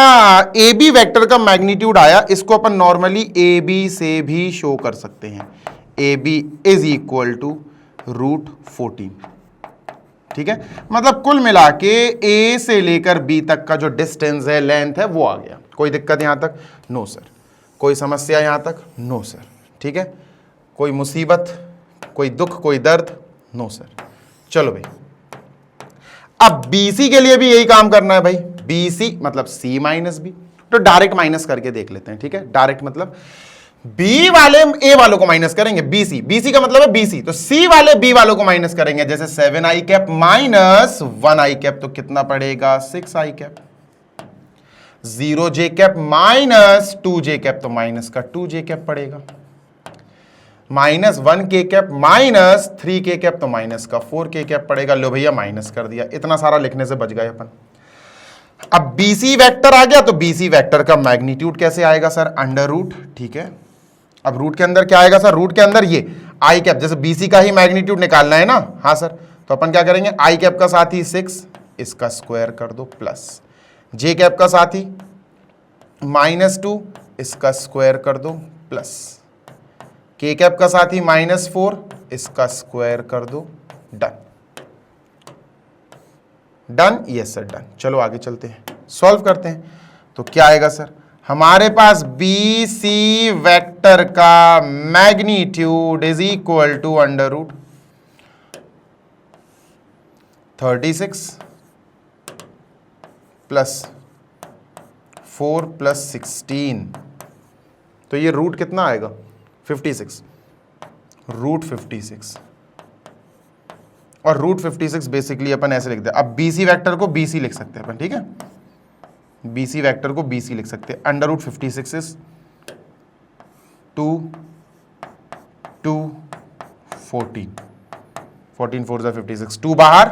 ए बी वैक्टर का मैग्नीट्यूड आया, इसको अपन नॉर्मली ए बी से भी शो कर सकते हैं, A B is equal to root 14, ठीक है, मतलब कुल मिला के ए से लेकर बी तक का जो डिस्टेंस है, लेंथ है, वो आ गया। कोई दिक्कत यहां तक, नो सर, कोई समस्या यहां तक, नो सर, ठीक है, कोई मुसीबत, कोई दुख, कोई दर्द, नो सर। चलो भाई, अब BC के लिए भी यही काम करना है भाई, BC मतलब C माइनस बी, तो डायरेक्ट माइनस करके देख लेते हैं, ठीक है, डायरेक्ट मतलब B वाले A वालों को माइनस करेंगे, BC का मतलब है BC, तो C वाले B वालों को माइनस करेंगे, जैसे 7i cap minus 1i cap, तो कितना पड़ेगा 6i cap, 0j cap minus 2j cap, तो माइनस का 2j कैप पड़ेगा, -1k cap minus 3k cap, तो माइनस का 4k कैप पड़ेगा। लो भैया माइनस कर दिया, इतना सारा लिखने से बच गए अपन। अब BC वेक्टर आ गया, तो BC वेक्टर का मैग्नीट्यूड कैसे आएगा सर, अंडर रूट, ठीक है, अब रूट के अंदर क्या आएगा सर, रूट के अंदर ये आई कैप, जैसे BC का ही मैग्नीट्यूड निकालना है ना, हाँ सर, तो अपन क्या करेंगे, आई कैप का साथ ही 6, इसका स्क्वायर कर दो, प्लस जे कैप का साथ ही -2, इसका स्क्वायर कर दो, प्लस के कैप का साथ ही -4, इसका स्क्वायर कर दो, done, done, yes sir done. चलो आगे चलते हैं, सॉल्व करते हैं, तो क्या आएगा सर, हमारे पास BC वेक्टर का magnitude is equal to under root 36 plus 4 plus 16, तो ये रूट कितना आएगा 56, रूट 56, और रूट 56 बेसिकली अपन ऐसे लिखते हैं। अब BC वेक्टर को BC लिख सकते हैं अपन, ठीक है, BC वेक्टर को BC लिख सकते हैं, अंडर रूट 56 इज 2 2 14, 14 4 56, 2 बाहर,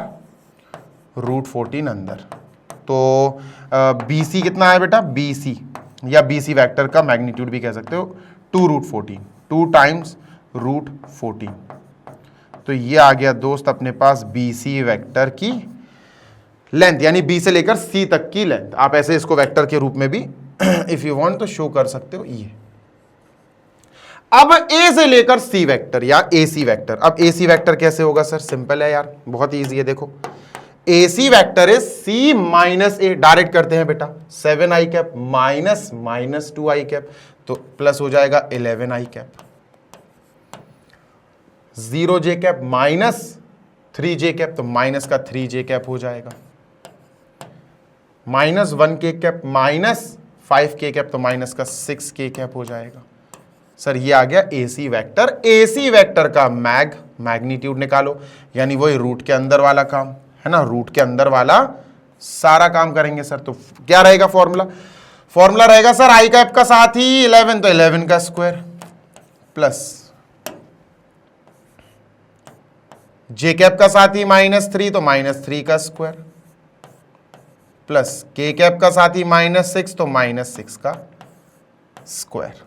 रूट 14 अंदर, तो BC कितना है बेटा, BC या BC वेक्टर का मैग्नीट्यूड भी कह सकते हो 2 रूट 14, 2 टाइम्स रूट 14, तो ये आ गया दोस्त अपने पास BC वेक्टर की लेंथ, यानी B से लेकर C तक की लेंथ। आप ऐसे इसको वेक्टर के रूप में भी इफ यू वांट तो शो कर सकते हो। ये अब A से लेकर C वेक्टर या AC वेक्टर, अब AC वेक्टर कैसे होगा सर, सिंपल है यार, बहुत इजी है, देखो AC vector is C minus A, direct करते हैं बेटा, 7i cap minus -2i cap, तो प्लस हो जाएगा 11i cap, 0j cap minus 3j cap, तो माइनस का 3j कैप हो जाएगा, -1k cap minus 5k cap, तो माइनस का 6k कैप हो जाएगा। सर ये आ गया AC वेक्टर। AC वेक्टर का मैग्नीट्यूड निकालो, यानी वही रूट के अंदर वाला काम है ना, रूट के अंदर वाला सारा काम करेंगे सर। तो क्या रहेगा फॉर्मूला, फॉर्मूला रहेगा सर आई कैप का साथ ही 11, तो 11 का स्क्वायर प्लस जे कैप का साथ ही -3, तो -3 का स्क्वायर प्लस के कैप का साथ ही -6, तो -6 का स्क्वायर।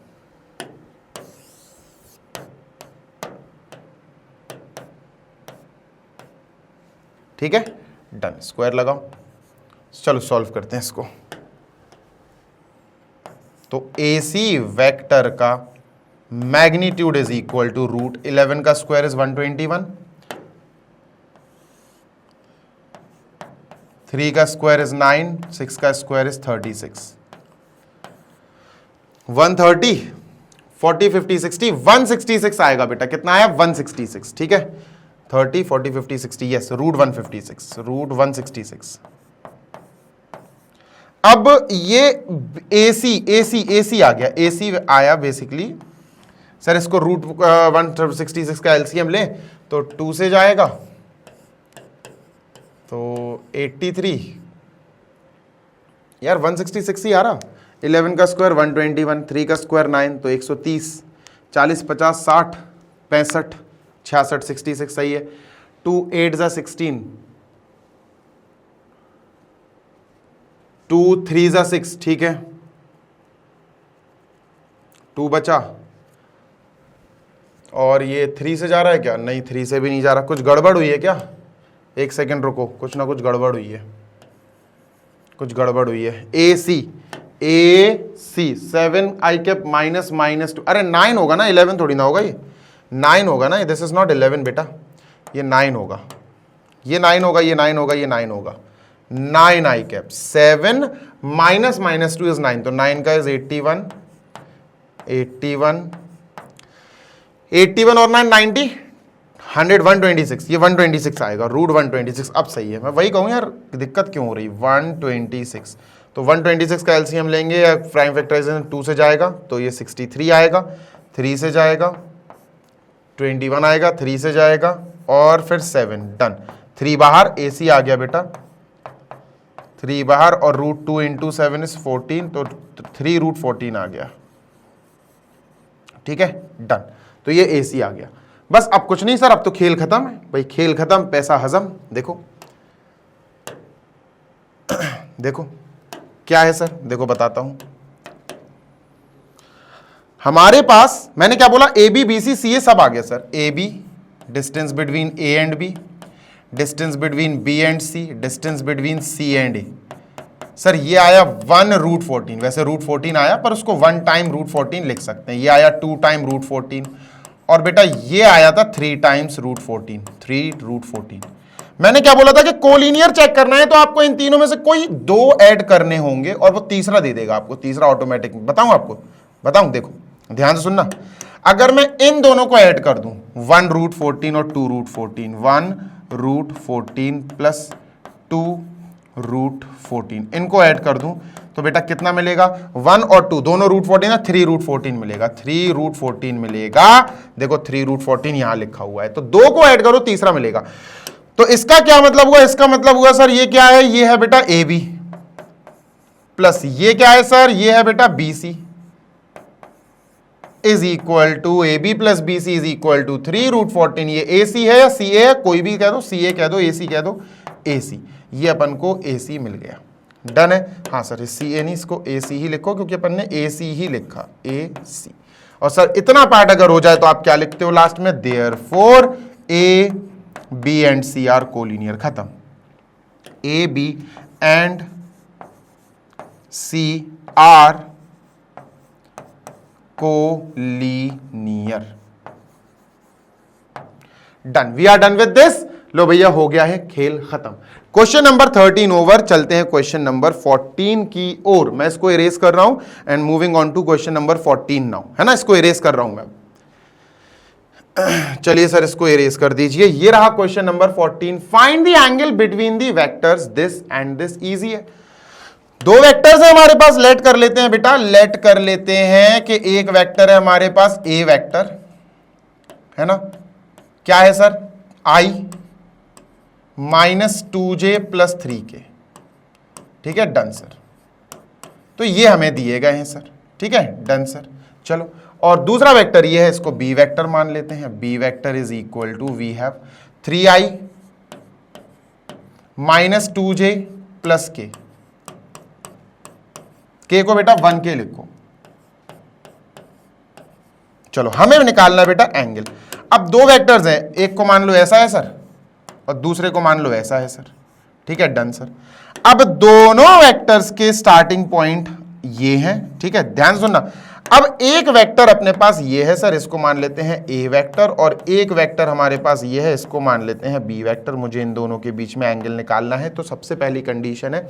ठीक है, डन, स्क्वायर लगाओ। चलो सॉल्व करते हैं इसको। तो AC वेक्टर का magnitude is equal to root 11 का स्क्वायर इज 121, 3 का स्क्वायर इज 9, 6 का स्क्वायर इज 36, 130, 40, 50, 60, 166 आएगा बेटा। कितना आया 166, ठीक है, 30, 40, 50, 60, यस, रूट 156, रूट 166। अब ये AC आ गया, AC आया बेसिकली सर, इसको रूट 166 का LCM ले तो 2 से जाएगा तो 83, यार 166 ही आ रहा, 11 का स्क्वायर 121, 3 का स्क्वायर 9 तो 130, 40 50 60 65 66 66 सही है। 2 8 जा 16, 2 3 जा 6 ठीक है, 2 बचा और ये 3 से जा रहा है क्या? नहीं 3 से भी नहीं जा रहा, कुछ गड़बड़ हुई है क्या? एक सेकंड रुको, कुछ ना कुछ गड़बड़ हुई है, कुछ गड़बड़ हुई है। ए सी 7 आई कैप माइनस -2, अरे 9 होगा ना, 11 थोड़ी ना होगा, ये 9 होगा ना, दिस इज नॉट 11 बेटा, ये 9 होगा, ये 9 होगा, ये 9 होगा, ये 9 होगा। 9 आई कैप 7 माइनस -2 इज 9, तो 9 का इज 81 और 9 90 100 126, ये 126 आएगा, रूट 126। अब सही है, मैं वही कहूँ यार दिक्कत क्यों हो रही, 126, तो 126 का एलसीएम लेंगे या प्राइम फैक्टराइजेशन 2 से जाएगा तो ये 63 आएगा, 3 से जाएगा 21 आएगा, 3 से जाएगा और फिर 7, डन। 3 बाहर, AC आ गया बेटा, 3 बाहर और रूट 2 इंटू 7 इज 14, तो 3 रूट 14 आ गया, ठीक है डन। तो ये AC आ गया, बस अब कुछ नहीं सर, अब तो खेल खत्म है भाई, खेल खत्म, पैसा हजम। देखो देखो क्या है सर, देखो बताता हूं। हमारे पास मैंने क्या बोला, AB BC CA सब आ गया sir. AB distance between A and B, distance between B and C, distance between C and A। Sir ये आया 1 रूट 14, वैसे रूट 14 आया पर उसको 1 टाइम रूट 14 लिख सकते हैं। ये आया 2 टाइम रूट 14 और बेटा ये आया था 3 टाइम्स रूट 14, 3 रूट 14। मैंने क्या बोला था कि कोलिनियर चेक करना है तो आपको इन तीनों में से कोई 2 ऐड करने होंगे और वो तीसरा दे देगा आपको, तीसरा ऑटोमेटिक। बताऊं आपको, बताऊं, देखो ध्यान से सुनना। अगर मैं इन दोनों को ऐड कर दूं 1 रूट 14 और 2 रूट 14, 1 रूट 14 प्लस 2 रूट 14, इनको ऐड कर दूं तो बेटा कितना मिलेगा, 1 और 2 दोनों रूट 14 है, 3 रूट 14 मिलेगा, 3 रूट 14 मिलेगा। देखो 3 रूट 14 यहां लिखा हुआ है, तो 2 को ऐड करो तीसरा मिलेगा। तो इसका क्या मतलब हुआ, इसका मतलब हुआ सर ये क्या है, ये है बेटा AB प्लस ये क्या है सर, ये है बेटा BC is equal to AB plus BC is equal to 3 root 14। ये AC है या CA है, कोई भी कह दो, CA कह दो, AC कह दो, AC। ये अपन को AC मिल गया, डन है। हाँ सर CA नहीं, इसको AC ही लिखो क्योंकि अपन ने AC ही लिखा, AC। और सर इतना पार्ट अगर हो जाए तो आप क्या लिखते हो लास्ट में, therefore A B and C are collinear, खत्म। A B and C are collinear, done. We are done with this. लो भैया हो गया है, खेल खत्म। क्वेश्चन नंबर 13 ओवर, चलते हैं क्वेश्चन नंबर 14 की ओर। मैं इसको इरेज कर रहा हूं and moving on to question number 14 now, है ना, इसको इरेज कर रहा हूं मैं। चलिए सर इसको इरेज कर दीजिए। ये रहा question number 14, find the angle between the vectors this and this. Easy है, 2 वेक्टर्स है हमारे पास, लेट कर लेते हैं बेटा, लेट कर लेते हैं कि एक वेक्टर है हमारे पास A वेक्टर, है ना, क्या है sir, I -2j plus 3k, ठीक है डन सर। तो ये हमें दिए गए हैं सर, ठीक है डन सर। चलो, और दूसरा वेक्टर ये है, इसको B वेक्टर मान लेते हैं। B vector is equal to, we have 3i -2j plus k, k को बेटा 1k लिखो। चलो हमें निकालना है बेटा एंगल। अब 2 वेक्टर्स हैं, एक को मान लो ऐसा है सर और दूसरे को मान लो ऐसा है सर, ठीक है डन सर। अब दोनों वेक्टर्स के स्टार्टिंग पॉइंट ये हैं, ठीक है ध्यान से सुनना। अब एक वेक्टर अपने पास ये है सर, इसको मान लेते हैं A वेक्टर, और एक वेक्टर हमारे पास ये है, इसको मान लेते हैं B वेक्टर। मुझे इन दोनों के बीच में एंगल निकालना है, तो सबसे पहली कंडीशन है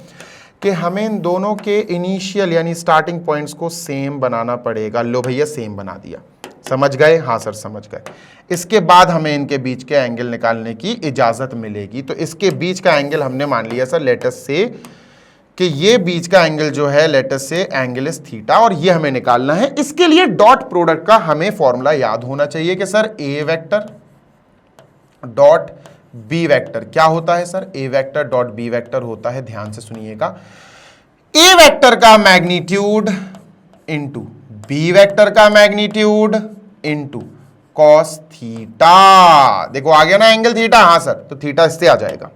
कि हमें इन दोनों के इनिशियल यानी स्टार्टिंग पॉइंट्स को सेम बनाना पड़ेगा। लो भैया सेम बना दिया, समझ गए, हाँ सर समझ गए। इसके बाद हमें इनके बीच के एंगल निकालने की इजाजत मिलेगी। तो इसके बीच का एंगल हमने मान लिया सर, लेटस से कि ये बीच का एंगल जो है let's say angle is theta, और ये हमें निकालना है। इसके लिए डॉट प्रोडक्ट का हमें फॉर्मूला याद होना चाहिए कि sir A vector dot B vector क्या होता है sir, A vector dot B vector होता है, ध्यान से सुनिएगा, ए वेक्टर का मैग्नीट्यूड इंटू बी वेक्टर का मैग्नीट्यूड इंटू कॉस थीटा। देखो आ गया ना एंगल थीटा, हाँ सर, तो थीटा इससे आ जाएगा।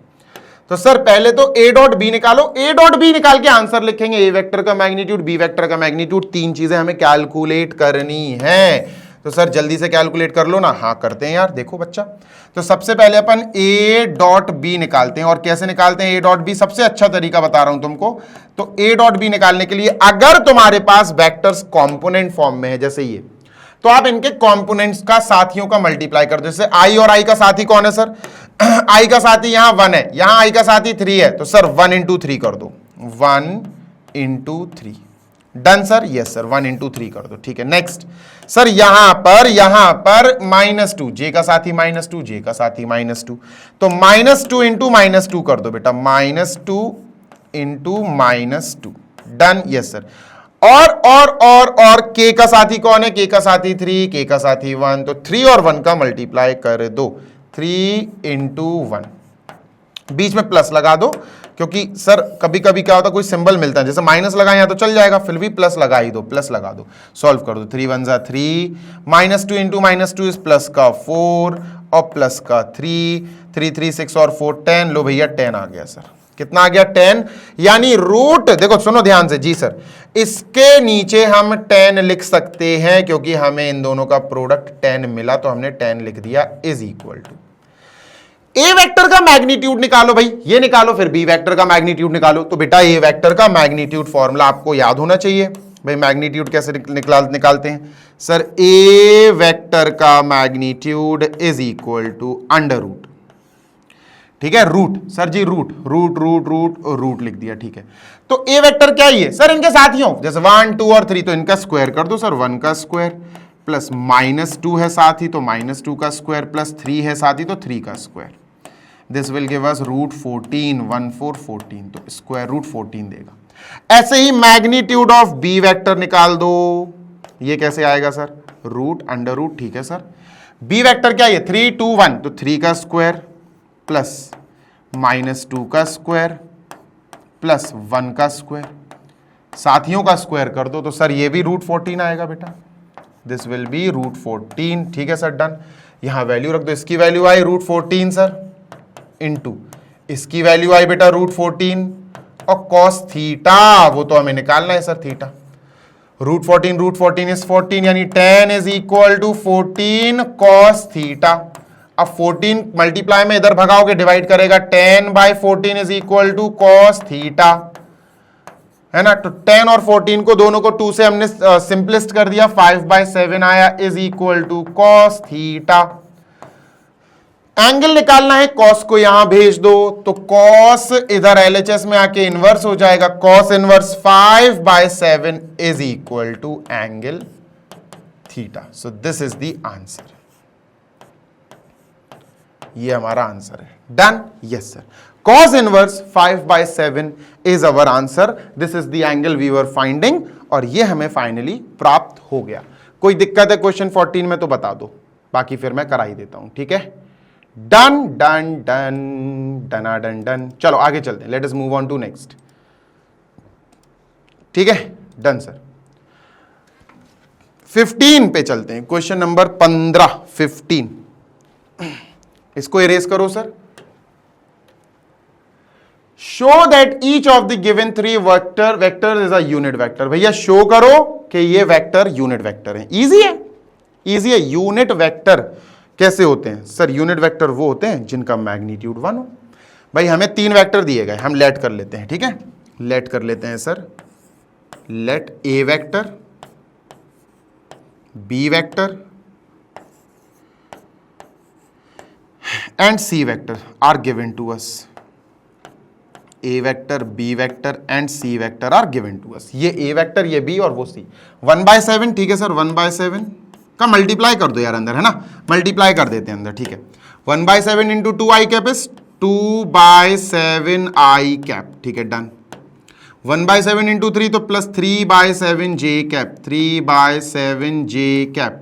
तो सर पहले तो ए डॉट बी निकालो, ए डॉट बी निकाल के आंसर लिखेंगे। ए वेक्टर का मैग्नीट्यूड, बी वेक्टर का मैग्नीट्यूड, तीन चीजें हमें कैलकुलेट करनी है। तो सर जल्दी से कैलकुलेट कर लो ना। हाँ करते हैं यार, देखो बच्चा। तो सबसे पहले अपन ए डॉट बी निकालते हैं। और कैसे निकालते हैं ए डॉट बी? सबसे अच्छा तरीका बता रहा हूं तुमको। तो ए डॉट बी निकालने के लिए अगर तुम्हारे पास वेक्टर्स कॉम्पोनेंट फॉर्म में है जैसे ये, तो आप इनके कंपोनेंट्स का साथियों का मल्टीप्लाई कर दो। जैसे आई और आई का साथी कौन है सर? आई का साथी यहां 1 है, यहां आई का साथी 3 है, तो सर 1 इंटू 3 कर दो। 1 into 3 done sir. Yes sir, 1 into 3 कर दो। ठीक है, नेक्स्ट सर यहां पर -2, जे का साथी -2, जे का साथी -2, तो -2 इंटू -2 कर दो बेटा। -2 इंटू -2 डन। Yes sir. और के का साथी कौन है? के का साथी 3, के का साथी 1, तो 3 और 1 का मल्टीप्लाई कर दो। 3 इंटू 1, बीच में प्लस लगा दो, क्योंकि सर कभी कभी क्या होता है कोई सिंबल मिलता है, जैसे माइनस लगाए यहाँ तो चल जाएगा, फिर भी प्लस लगा ही दो, प्लस लगा दो, सॉल्व कर दो। 3 1 जा 3, -2 इंटू -2 इस प्लस का 4 और प्लस का 3, 3 3 6 और 4 10। लो भैया 10 आ गया सर। कितना आ गया? 10। यानी रूट, देखो सुनो ध्यान से जी सर, इसके नीचे हम 10 लिख सकते हैं क्योंकि हमें इन दोनों का प्रोडक्ट 10 मिला, तो हमने 10 लिख दिया इज इक्वल टू। ए वेक्टर का मैग्नीट्यूड निकालो भाई, ये निकालो, फिर बी वेक्टर का मैग्नीट्यूड निकालो। तो बेटा ए वेक्टर का मैग्नीट्यूड फॉर्मूला आपको याद होना चाहिए भाई। मैग्नीट्यूड कैसे निकालते हैं सर? ए वेक्टर का magnitude is equal to under root. ठीक है, रूट सर जी, root root root root root लिख दिया। ठीक है, तो ए वेक्टर क्या ही है सर? इनके साथियों, जैसे 1 2 और 3, तो इनका स्क्वायर कर दो सर। 1 का स्क्वायर प्लस -2 है साथ ही, तो -2 का स्क्वायर प्लस 3 है साथ ही, तो 3 का square. This will give us root 14, 1 4 14, तो स्क्वायर रूट 14 देगा। ऐसे ही मैग्नीट्यूड ऑफ बी वेक्टर निकाल दो। ये कैसे आएगा सर? Root under root. ठीक है सर, बी वेक्टर क्या है? 3 2 1, तो 3 का स्क्वायर प्लस -2 का स्क्वायर प्लस 1 का स्क्वायर, साथियों का स्क्वायर कर दो, तो सर ये भी रूट 14 आएगा बेटा। This will be root 14। ठीक है सर, डन। यहां वैल्यू रख दो, इसकी वैल्यू आई रूट 14 सर, इंटू इसकी वैल्यू आई बेटा रूट 14, और कॉस थीटा वो तो हमें निकालना है सर, थीटा। रूट 14 इज 14, यानी 10 is equal to 14 cos theta. अब 14 मल्टीप्लाई में इधर भगाओगे, डिवाइड करेगा, 10/14 is equal to cos theta, है ना। तो 10 और 14 को दोनों को 2 से हमने सिंपलिस्ट कर दिया, 5/7 आया is equal to cos theta. Angle निकालना है, कॉस को यहां भेज दो, तो कॉस इधर एलएचएस में आके इनवर्स हो जाएगा। Cos inverse 5/7 is equal to angle theta. So this is the answer. ये हमारा आंसर है। Done. Yes sir, cos inverse 5/7 is our answer. This is the angle we were finding, और ये हमें फाइनली प्राप्त हो गया। कोई दिक्कत है क्वेश्चन 14 में तो बता दो, बाकी फिर मैं करा ही देता हूं। ठीक है, डन डन डन डना डन डन। चलो आगे चलते हैं, let us move on to next. ठीक है, डन सर। 15 पे चलते हैं, क्वेश्चन नंबर 15 15। इसको इरेज करो sir. Show that each of the given 3 vector is a unit vector. भैया शो करो कि ये वेक्टर यूनिट वेक्टर है। इजी है, इजी है। यूनिट वेक्टर कैसे होते हैं सर? यूनिट वेक्टर वो होते हैं जिनका मैग्नीट्यूड 1 हो। भाई हमें 3 वेक्टर दिए गए, हम लेट कर लेते हैं। ठीक है, लेट कर लेते हैं sir. Let A vector, B vector and C vector are given to us. A vector, B vector and C vector are given to us. ये A vector, ये B और वो C। 1/7, ठीक है सर, 1/7 का मल्टीप्लाई कर दो यार अंदर, है ना, मल्टीप्लाई कर देते हैं अंदर। ठीक है, 1/7 into 2i cap is 2/7i cap. ठीक है, डन। 1/7 इंटू 3 तो plus 3/7j cap, 3/7j cap,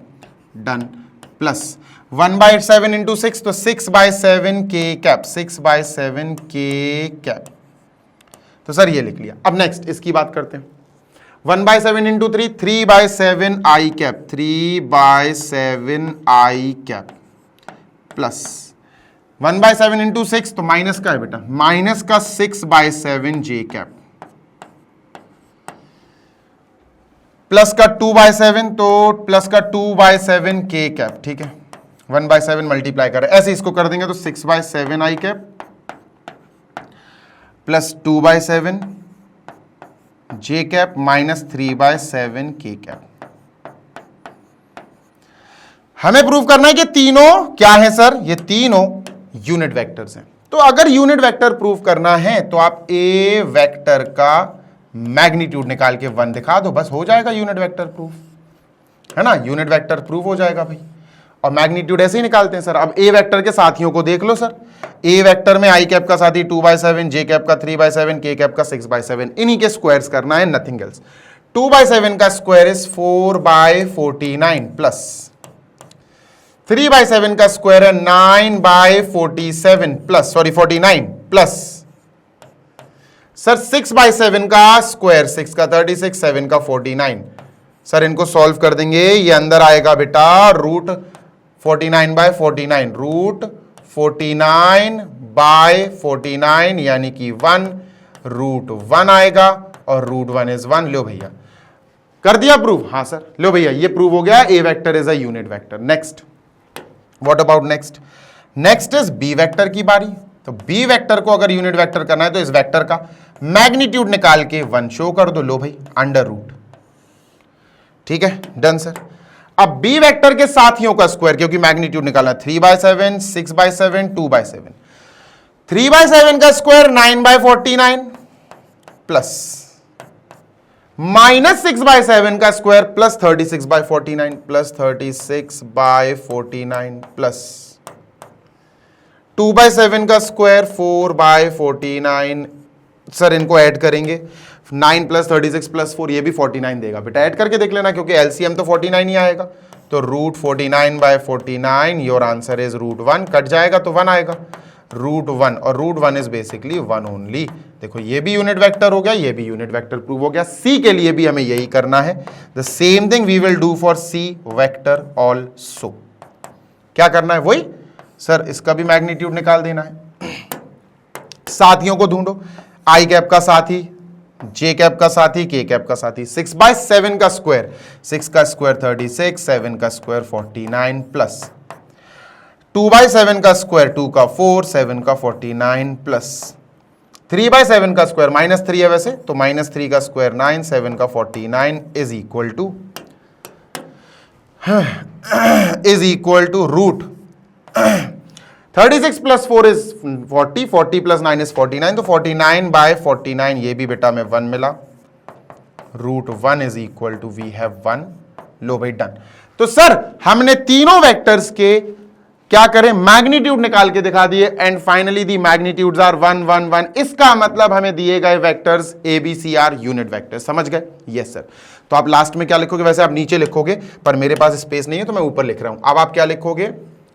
done. Plus 1/7 into 6 तो 6/7 k कैप, 6/7 k कैप। तो सर ये लिख लिया। अब नेक्स्ट इसकी बात करते हैं। 1/7 इंटू 3, 3/7 आई कैप, 3/7 आई कैप प्लस 1/7 इंटू 6, तो माइनस का है बेटा, माइनस का 6/7 जे कैप प्लस का 2/7, तो प्लस का 2/7 के कैप। ठीक है, 1/7 मल्टीप्लाई कर, ऐसे इसको कर देंगे तो 6/7 आई कैप प्लस 2/7 जे कैप माइनस 3/7 के कैप। हमें प्रूव करना है कि तीनों क्या है सर, ये तीनों यूनिट वेक्टर्स हैं। तो अगर यूनिट वेक्टर प्रूव करना है तो आप ए वेक्टर का मैग्नीट्यूड निकाल के 1 दिखा दो, बस हो जाएगा यूनिट वेक्टर प्रूफ, है ना, यूनिट वेक्टर प्रूफ हो जाएगा भाई। और मैग्नीट्यूड ऐसे ही निकालते हैं सर। अब ए वेक्टर के साथियों को देख लो सर, ए वेक्टर में आई कैप का साथी 2/7, जे कैप का 3/7, के कैप का 6/7, इन्हीं के स्क्वायर्स करना है, नथिंग एल्स। 2/7 का स्क्वायर इज 4/49 प्लस 3/7 का स्क्वायर है 9/47 प्लस 49 प्लस सर 6/7 का स्क्वायर, 6 का 36, 7 का 49। सर इनको सॉल्व कर देंगे, ये अंदर आएगा बेटा रूट 49/49, रूट 49/49 यानी कि 1, रूट 1 आएगा और रूट 1 इज 1। लो भैया कर दिया प्रूव, हाँ सर, लो भैया ये प्रूव हो गया, a vector is a unit vector. Next, what about next? Next is b vector की बारी। तो बी वेक्टर को अगर यूनिट वेक्टर करना है तो इस वेक्टर का मैग्नीट्यूड निकाल के 1 शो कर दो। लो भाई अंडर रूट, ठीक है, डन सर। अब बी वेक्टर के साथियों का स्क्वायर, क्योंकि मैग्नीट्यूड निकालना 3/7, 6/7, 2/7। 3/7 का स्क्वायर 9/49 प्लस माइनस 6/7 का स्क्वायर प्लस 36/49 प्लस 36/49 प्लस 2/7 का स्क्वायर 4/49। सर इनको ऐड करेंगे, 9 प्लस 36 प्लस 4, ये भी 49 देगा बेटा, ऐड करके देख लेना क्योंकि एलसीएम तो 49 ही आएगा। तो root 49/49, your answer is root 1, cut जाएगा तो 1 आएगा, रूट 1, और रूट 1 इज बेसिकली 1 ओनली। देखो ये भी यूनिट वेक्टर हो गया, ये भी यूनिट वेक्टर प्रूव हो गया। सी के लिए भी हमें यही करना है, the same thing we will do for C vector also. क्या करना है? वही सर, इसका भी मैग्नीट्यूड निकाल देना है। साथियों को ढूंढो, आई कैप का साथी, जे कैप का साथी, के कैप का साथी। 6/7 का स्क्वायर, 6 का स्क्वायर 36, 7 का स्क्वायर 49 प्लस 2/7 का स्क्वायर 2 का 4, 7 का 49 प्लस 3/7 का स्क्वायर -3 है वैसे, तो -3 का स्क्वायर 9, 7 का 49 is equal to root 36 plus 4 is 40, 40 plus 9 is 49, तो 49/49, ये भी बेटा में 1 मिला, root 1 is equal to we have 1। लो भाई डन। तो सर हमने तीनों वेक्टर्स के क्या करें, मैग्नीट्यूड निकाल के दिखा दिए, and finally the magnitudes are 1 1 1। इसका मतलब हमें दिए गए vectors A B C are unit vectors. समझ गए? Yes sir. तो आप लास्ट में क्या लिखोगे? वैसे आप नीचे लिखोगे, पर मेरे पास स्पेस नहीं है तो मैं ऊपर लिख रहा हूं। अब आप क्या लिखोगे?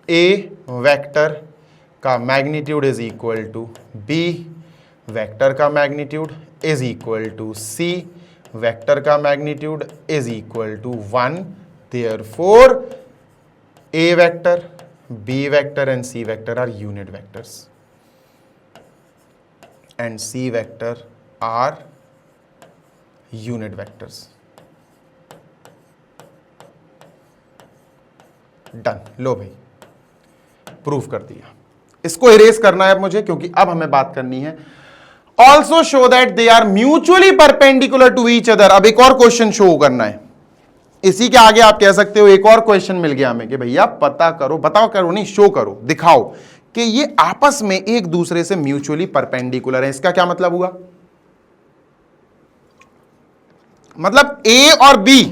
ए वेक्टर का magnitude is equal to b vector का magnitude is equal to c vector का magnitude is equal to 1। Therefore a vector, B vector and C vector are unit vectors, and C vector are unit vectors. Done. लो भाई proof कर दिया। इसको erase करना है अब मुझे, क्योंकि अब हमें बात करनी है also show that they are mutually perpendicular to each other. अब एक और क्वेश्चन शो करना है। इसी के आगे आप कह सकते हो एक और क्वेश्चन मिल गया हमें कि भैया पता करो, बताओ करो नहीं, शो करो, दिखाओ कि ये आपस में एक दूसरे से म्यूचुअली परपेंडिकुलर है। इसका क्या मतलब हुआ? मतलब ए और बी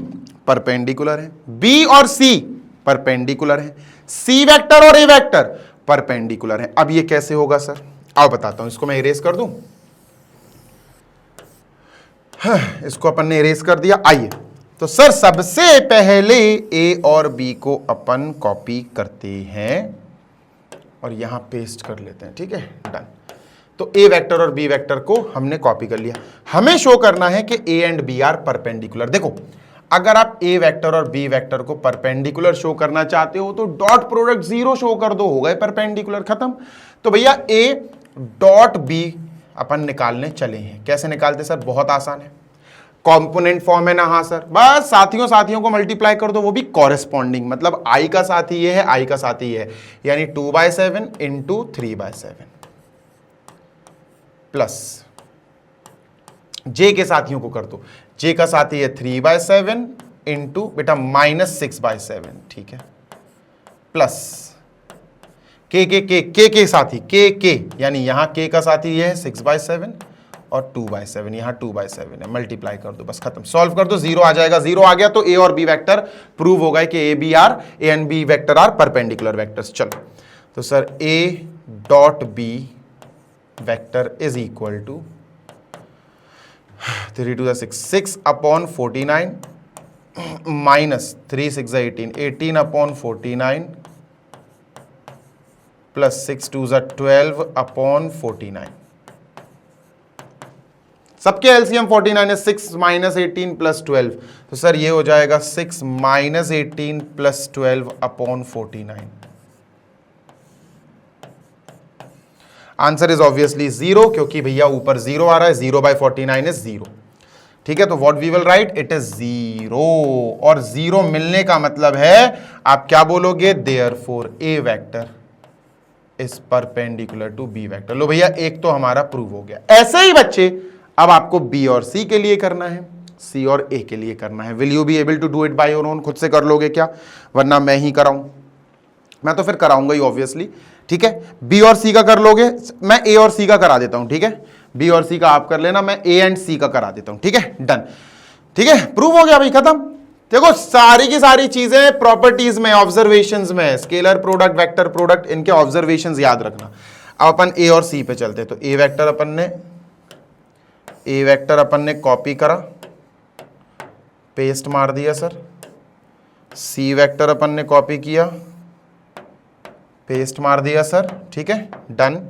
परपेंडिकुलर है, बी और सी परपेंडिकुलर है, सी वेक्टर और ए वेक्टर परपेंडिकुलर है। अब ये कैसे होगा सर? आओ बताता हूं। इसको मैं इरेज कर दूं। इसको अपन ने इरेज कर दिया। आइए, तो सर सबसे पहले ए और बी को अपन कॉपी करते हैं और यहां पेस्ट कर लेते हैं। ठीक है, डन। तो ए वेक्टर और बी वेक्टर को हमने कॉपी कर लिया। हमें शो करना है कि A and B are perpendicular. देखो अगर आप ए वेक्टर और बी वेक्टर को परपेंडिकुलर शो करना चाहते हो तो डॉट प्रोडक्ट 0 शो कर दो, हो गए परपेंडिकुलर, खत्म। तो भैया ए डॉट बी अपन निकालने चले हैं। कैसे निकालते सर? बहुत आसान है, कंपोनेंट फॉर्म है ना। हाँ सर, बस साथियों को मल्टीप्लाई कर दो, वो भी कॉरेस्पॉन्डिंग, मतलब आई का साथी ये है, आई का साथी ये है, यानी 2/7 इंटू 3/7 प्लस जे के साथियों को कर दो, जे का साथी है 3/7 इंटू बेटा -6/7, ठीक है, प्लस के साथी के यानी यहां के का साथी ये है 6/7 और 2/7, यहां 2/7 है, मल्टीप्लाई कर दो, बस खत्म। सॉल्व कर दो, 0 आ जाएगा। 0 आ गया तो ए और बी वेक्टर प्रूव हो गए कि A and B vector are perpendicular vectors. चलो तो sir A dot B vector is equal to 3 to the 6 upon 49 minus 3 6 18 upon 49 plus 6 2 12 upon 49। सबके एलसीएम 49 है, 6 माइनस 18 प्लस 12, तो सर ये हो जाएगा 6 minus 18 plus 12 upon 49। Answer is obviously 0, क्योंकि भैया ऊपर 0 आ रहा है, 0/49 इज 0। ठीक है, तो what we will write, it is 0, और 0 मिलने का मतलब है आप क्या बोलोगे, therefore a vector is perpendicular to b vector. लो भैया, एक तो हमारा प्रूव हो गया। ऐसे ही बच्चे अब आपको बी और सी के लिए करना है, सी और ए के लिए करना है। Will you be able to do it by your own? खुद से कर लोगे क्या? वरना मैं ही कराऊं? मैं तो फिर कराऊंगा ही ऑब्वियसली। ठीक है, बी और सी का कर लोगे, मैं ए और सी का करा देता हूं। ठीक है, बी और सी का आप कर लेना, मैं ए एंड सी का करा देता हूं। ठीक है, डन। ठीक है, प्रूव हो गया भाई, खत्म। देखो सारी की सारी चीजें प्रॉपर्टीज में, ऑब्जर्वेशंस में, स्केलर प्रोडक्ट, वेक्टर प्रोडक्ट, इनके ऑब्जर्वेशंस याद रखना। अब अपन ए और सी पे चलते, तो ए वेक्टर अपन ने कॉपी करा, पेस्ट मार दिया सर। सी वेक्टर अपन ने कॉपी किया, पेस्ट मार दिया सर। ठीक है, डन।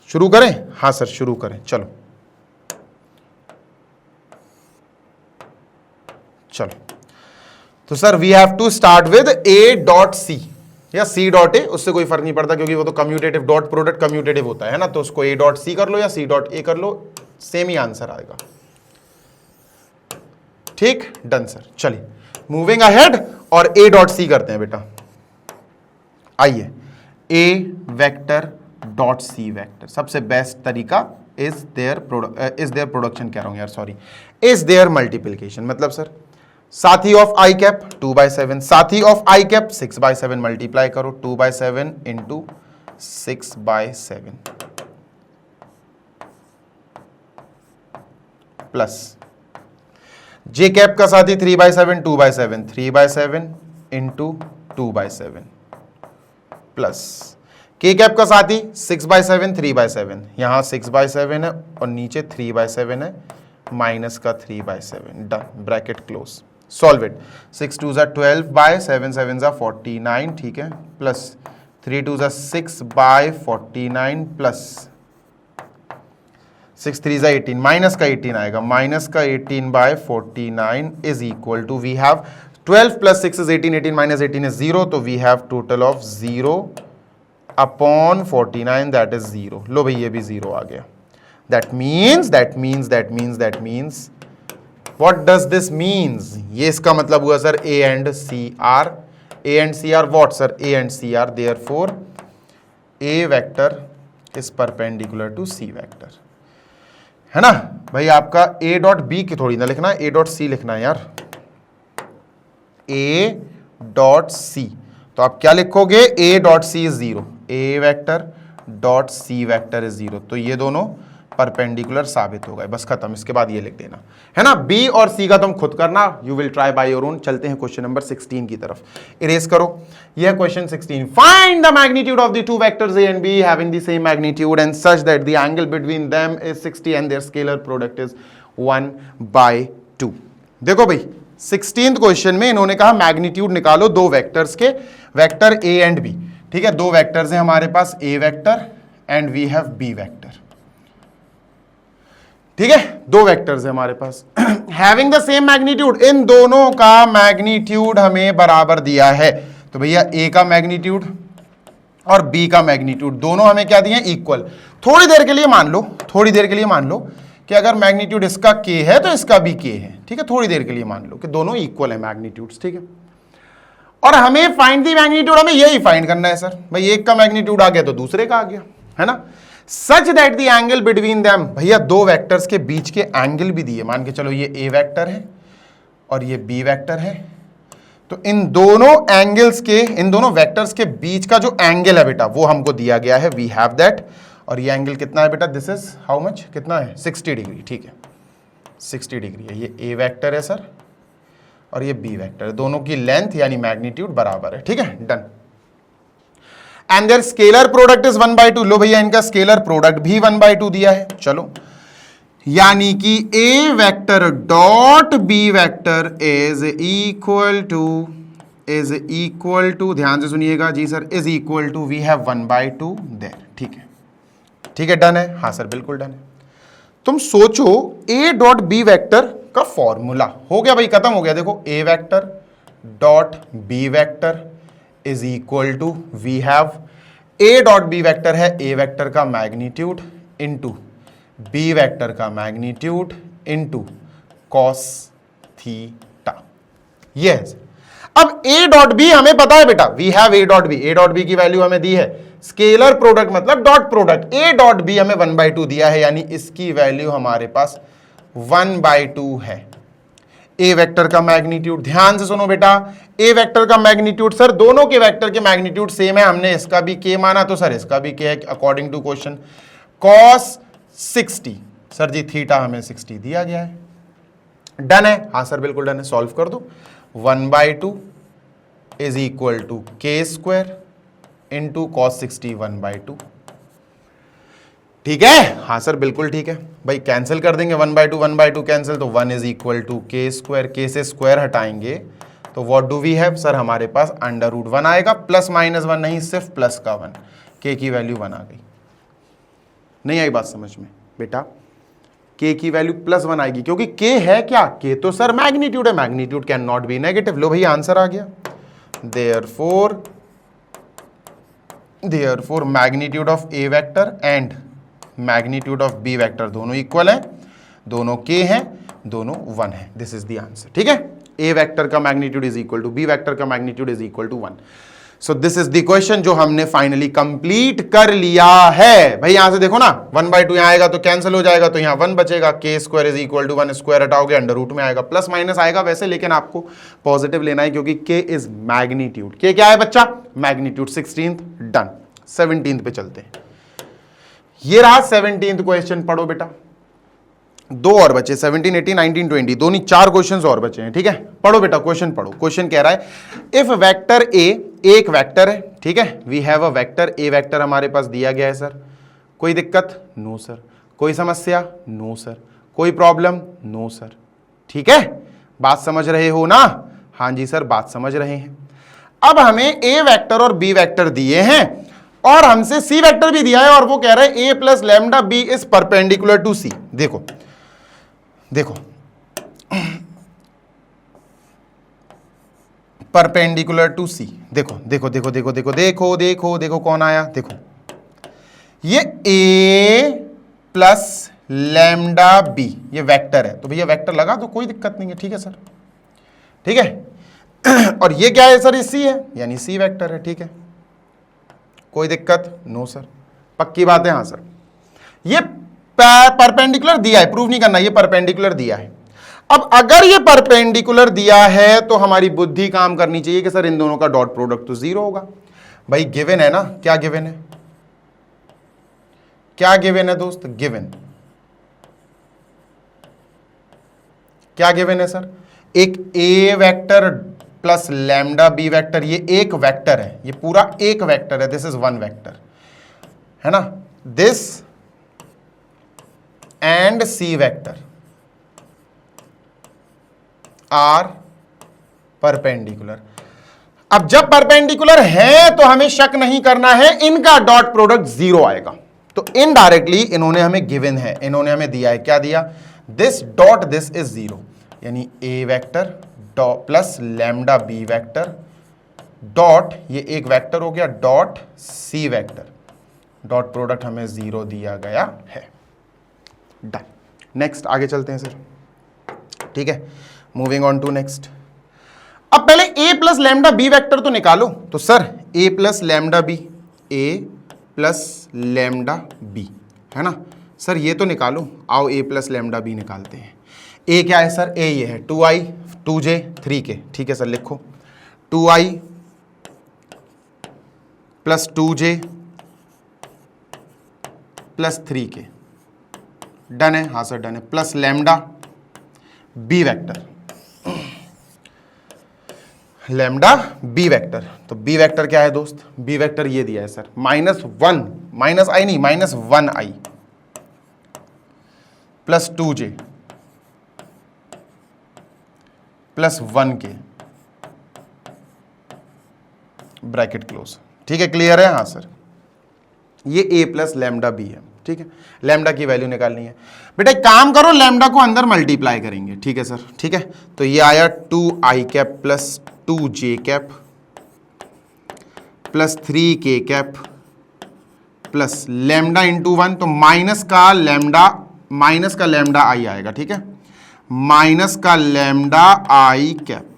शुरू करें? हाँ सर, शुरू करें, चलो चलो। तो sir we have to start with A dot C या सी डॉट ए, उससे कोई फर्क नहीं पड़ता, क्योंकि वो तो कम्यूटेटिव, डॉट प्रोडक्ट कम्यूटेटिव होता है ना, तो उसको ए डॉट सी कर लो या सी डॉट ए कर लो, सेम ही आंसर आएगा। ठीक, डन सर। चलिए मूविंग अहेड, और ए डॉट सी करते हैं बेटा। आइए, ए वेक्टर डॉट सी वेक्टर, सबसे बेस्ट तरीका इज देयर प्रोडक्शन कह रहा हूं यार, सॉरी, इज देयर मल्टीप्लीकेशन। मतलब सर साथी ऑफ आई कैप 2/7, साथी ऑफ आई कैप 6/7, मल्टीप्लाई करो 2/7 इंटू 6/7 प्लस जे कैप का साथी 3/7 2/7, 3/7 इंटू 2/7 प्लस के कैप का साथी 6/7 3/7, यहां 6/7 है और नीचे 3/7 है, माइनस का 3/7, done, bracket close. Solve it. 6 2 12 by 7 7 49, ठीक है, प्लस 3 2 6/49 प्लस 6 3 18, माइनस का 18 आएगा, माइनस का 18/49 is equal to, we have 12 plus 6 is 18, 18 minus 18 is 0, तो we have total of 0 upon 49, that is 0। लो भाई, ये भी 0 आ गया। That means what does this means? ये इसका मतलब हुआ sir A and C are what sir? A and C are, therefore A vector is perpendicular to C vector, है ना भाई। आपका A डॉट B की थोड़ी ना लिखना है, A डॉट C लिखना है यार, A डॉट C। तो आप क्या लिखोगे, A dot C is 0, A vector dot C vector is 0, तो ये दोनों परपेंडिकुलर साबित हो गए, बस खत्म। इसके बाद ये लिख देना, है ना। बी और सी का तुम खुद करना, you will try bye your own. चलते हैं क्वेश्चन नंबर 16 की तरफ, इरेज करो। यह question 16, find the magnitude of the two vectors A and B having the same magnitude and such that the angle between them is 60 and their scalar product is 1/2। देखो भाई, 16th question में इन्होंने कहा मैग्नीट्यूड निकालो दो vectors के, vector A and B. ठीक है, दो वेक्टर्स हैं हमारे पास, a vector and we have B vector. ठीक है, दो वेक्टर्स है हमारे पास हैविंग द सेम मैग्नीट्यूड, इन दोनों का मैग्नीट्यूड हमें बराबर दिया है। तो भैया ए का मैग्नीट्यूड और बी का मैग्नीट्यूड दोनों हमें क्या दिए, इक्वल। थोड़ी देर के लिए मान लो, थोड़ी देर के लिए मान लो कि अगर मैग्नीट्यूड इसका के है तो इसका भी के है। ठीक है, थोड़ी देर के लिए मान लो कि दोनों इक्वल है मैग्नीट्यूड्स। ठीक है, और हमें फाइंड दी मैग्नीट्यूड, हमें यही फाइंड करना है सर। भाई एक का मैग्नीट्यूड आ गया तो दूसरे का आ गया, है ना। सच that the angle between them, भैया दो वेक्टर्स के बीच के एंगल भी दिए। मान के चलो ये ए वेक्टर है और ये बी वेक्टर है, तो इन दोनों एंगल्स के, इन दोनों वेक्टर्स के बीच का जो एंगल है बेटा वो हमको दिया गया है, वी हैव दैट। और ये एंगल कितना है बेटा, दिस इज हाउ मच, कितना है, 60 डिग्री। ठीक है, 60 डिग्री है। ये ए वेक्टर है सर और ये बी वेक्टर है, दोनों की लेंथ यानी मैग्नीट्यूड बराबर है। ठीक है, done. And their scalar product is 1/2। लो भैया इनका स्केलर प्रोडक्ट भी 1/2 दिया है। चलो, यानी कि a vector dot B vector is equal to, ध्यान से सुनिएगा जी sir, is equal to, we have 1/2 there. ठीक है, ठीक है, डन है। हाँ सर बिल्कुल डन है। तुम सोचो ए डॉट बी वेक्टर का फॉर्मूला हो गया भाई, खत्म हो गया। देखो a vector dot B vector is equal to, we have a dot B vector है ए वेक्टर का मैग्नीट्यूड इनटू बी वेक्टर का magnitude into cos theta. Yes, अब ए डॉट बी हमें पता है बेटा, we have a dot B, A dot b की value हमें दी है। स्केलर प्रोडक्ट मतलब डॉट प्रोडक्ट, ए डॉट बी हमें 1/2 दिया है, यानी इसकी वैल्यू हमारे पास 1/2 है। ए वेक्टर का मैग्नीट्यूड, ध्यान से सुनो बेटा, ए वेक्टर का मैग्नीट्यूड, सर दोनों के वेक्टर के मैग्नीट्यूड सेम है, हमने इसका भी के माना तो सर इसका भी के है according to question. Cos 60, sir ji theta हमें 60 दिया गया है। डन है, हाँ सर बिल्कुल डन है। सॉल्व कर दो, 1/2 is equal to K square into cos 60 1/2। ठीक है, हाँ सर बिल्कुल ठीक है भाई। कैंसिल कर देंगे 1/2 कैंसिल, तो 1 is equal to K square, K से स्क्वायर हटाएंगे तो what do we have, sir हमारे पास √1 आएगा, प्लस माइनस 1 नहीं, सिर्फ प्लस का 1, के की वैल्यू 1 आ गई। नहीं आई बात समझ में बेटा, के की वैल्यू प्लस 1 आएगी क्योंकि के है क्या, के तो सर मैग्नीट्यूड है, magnitude can not be negative. लो भैया आंसर आ गया। Therefore magnitude of a vector and magnitude of b vector दोनों इक्वल है, दोनों के हैं, दोनों 1 है। This is the answer. ठीक है, ए वेक्टर का magnitude is equal to b vector का magnitude is equal to 1। So this is the question जो हमने फाइनली कंप्लीट कर लिया है। भाई यहां से देखो ना, 1/2 यहां आएगा तो कैंसिल हो जाएगा, तो यहां 1 बचेगा, k square is equal to 1, square हटाओगे √ में आएगा, प्लस माइनस आएगा वैसे, लेकिन आपको पॉजिटिव लेना है क्योंकि के इज मैग्नीट्यूड। के क्या है बच्चा, मैग्नीट्यूड। 16th done. 17th पे चलते हैं। ये रहा 17th क्वेश्चन, पढ़ो बेटा। दो और बचे, 17, 18, 19, 20, दोनों 4 क्वेश्चंस और बचे हैं। ठीक है, पढ़ो बेटा, क्वेश्चन पढ़ो। क्वेश्चन कह रहा है इफ वेक्टर ए, एक वेक्टर है, ठीक है, we have a vector, A vector हमारे पास दिया गया है सर, कोई दिक्कत, नो सर, कोई समस्या, नो सर, कोई प्रॉब्लम, नो सर। ठीक है, बात समझ रहे हो ना, हाँ जी सर बात समझ रहे हैं। अब हमें ए वेक्टर और बी वेक्टर दिए हैं और हमसे सी वेक्टर भी दिया है, और वो कह रहा है a plus lambda b is perpendicular to c. देखो देखो, परपेंडिकुलर टू सी, देखो देखो देखो देखो देखो देखो देखो देखो कौन आया, देखो ये ए प्लस लैम्डा बी ये वेक्टर है, तो भैया वेक्टर लगा दो, कोई दिक्कत नहीं है। ठीक है सर, ठीक है। और ये क्या है सर, ये सी है, यानी सी वेक्टर है। ठीक है, कोई दिक्कत, नो सर, पक्की बात है, हाँ सर। ये परपेंडिकुलर दिया है, प्रूव नहीं करना, ये परपेंडिकुलर दिया है। अब अगर ये परपेंडिकुलर दिया है तो हमारी बुद्धि काम करनी चाहिए कि सर इन दोनों का डॉट प्रोडक्ट तो 0 होगा। भाई गिवन है ना, क्या गिवन है, क्या गिवन है दोस्त, गिवन क्या गिवन है सर, एक a vector plus lambda B vector, ये एक वेक्टर है, ये पूरा एक वेक्टर है, दिस इज 1 वेक्टर, है ना, this and C vector are perpendicular. अब जब परपेंडिकुलर है तो हमें शक नहीं करना है, इनका डॉट प्रोडक्ट 0 आएगा। तो इनडायरेक्टली इन्होंने हमें गिवन है, इन्होंने हमें दिया है, क्या दिया, दिस डॉट दिस इज 0, यानी a vector plus lambda B vector dot, ये एक वेक्टर हो गया, dot c vector, dot product हमें 0 दिया गया है। डन। नेक्स्ट आगे चलते हैं सर, ठीक है, मूविंग ऑन टू नेक्स्ट। अब पहले a plus lambda B vector तो निकालो। तो sir a plus lambda B, a plus lambda B, है ना सर, ये तो निकालो। आओ a प्लस लैम्डा बी निकालते हैं। a क्या है सर, a ये है 2i 2j 3k, ठीक है सर, लिखो 2i plus 2j plus 3k, done है, हाँ सर डन है, plus lambda B vector, lambda B vector. तो बी वेक्टर क्या है दोस्त, बी वेक्टर ये दिया है सर, -1, माइनस आई नहीं, -1i plus 2j plus 1k, bracket close, ठीक है, क्लियर है, हाँ सर, ये a प्लस लैम्डा बी है, ठीक है, लैम्डा की वैल्यू निकालनी है। बेटा एक काम करो, लैम्डा को अंदर मल्टीप्लाई करेंगे, ठीक है सर, ठीक है, तो ये आया 2i cap plus 2j cap plus 3k cap plus lambda into 1, तो माइनस का लैम्डा आई आएगा, ठीक है, माइनस का lambda i cap,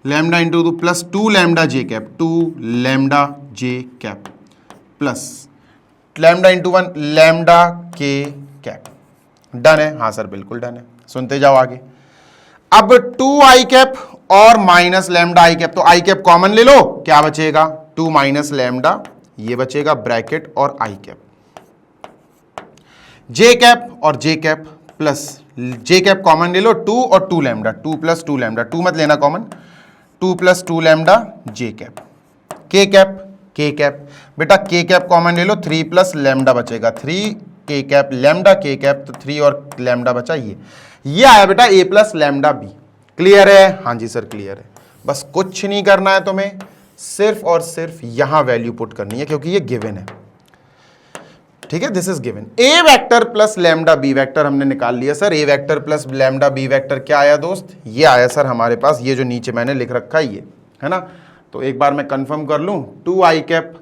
lambda into 2 plus 2 lambda j cap, 2 lambda j cap plus lambda into 1 lambda k cap. Done है, हाँ sir बिल्कुल done है, सुनते जाओ आगे। अब 2i कैप और माइनस लैम्डा आई कैप, तो आई कैप कॉमन ले लो, क्या बचेगा, 2 माइनस लैम्डा, ये बचेगा ब्रैकेट और आई कैप, जे कैप और जे cap plus J cap common ले लो, 2 और 2 लैम्डा, 2 प्लस 2 लैम्डा, 2 मत लेना common, 2 plus 2 lambda j cap, के कैप के कैप, बेटा के कैप कॉमन ले लो, 3 प्लस लैम्डा बचेगा, 3 के कैप लैम्डा के कैप, तो 3 और लैम्डा बचा, ये आया बेटा a plus lambda B. Clear है, हाँ जी सर क्लियर है, बस कुछ नहीं करना है तुम्हें, सिर्फ और सिर्फ यहां वैल्यू पुट करनी है, क्योंकि ये गिवन है, ठीक है, this is given. a vector plus lambda B vector हमने निकाल लिया sir, a vector plus lambda B vector क्या आया दोस्त, ये आया सर हमारे पास, ये जो नीचे मैंने लिख रखा है ये, है ना, तो एक बार मैं कंफर्म कर लूं, 2i कैप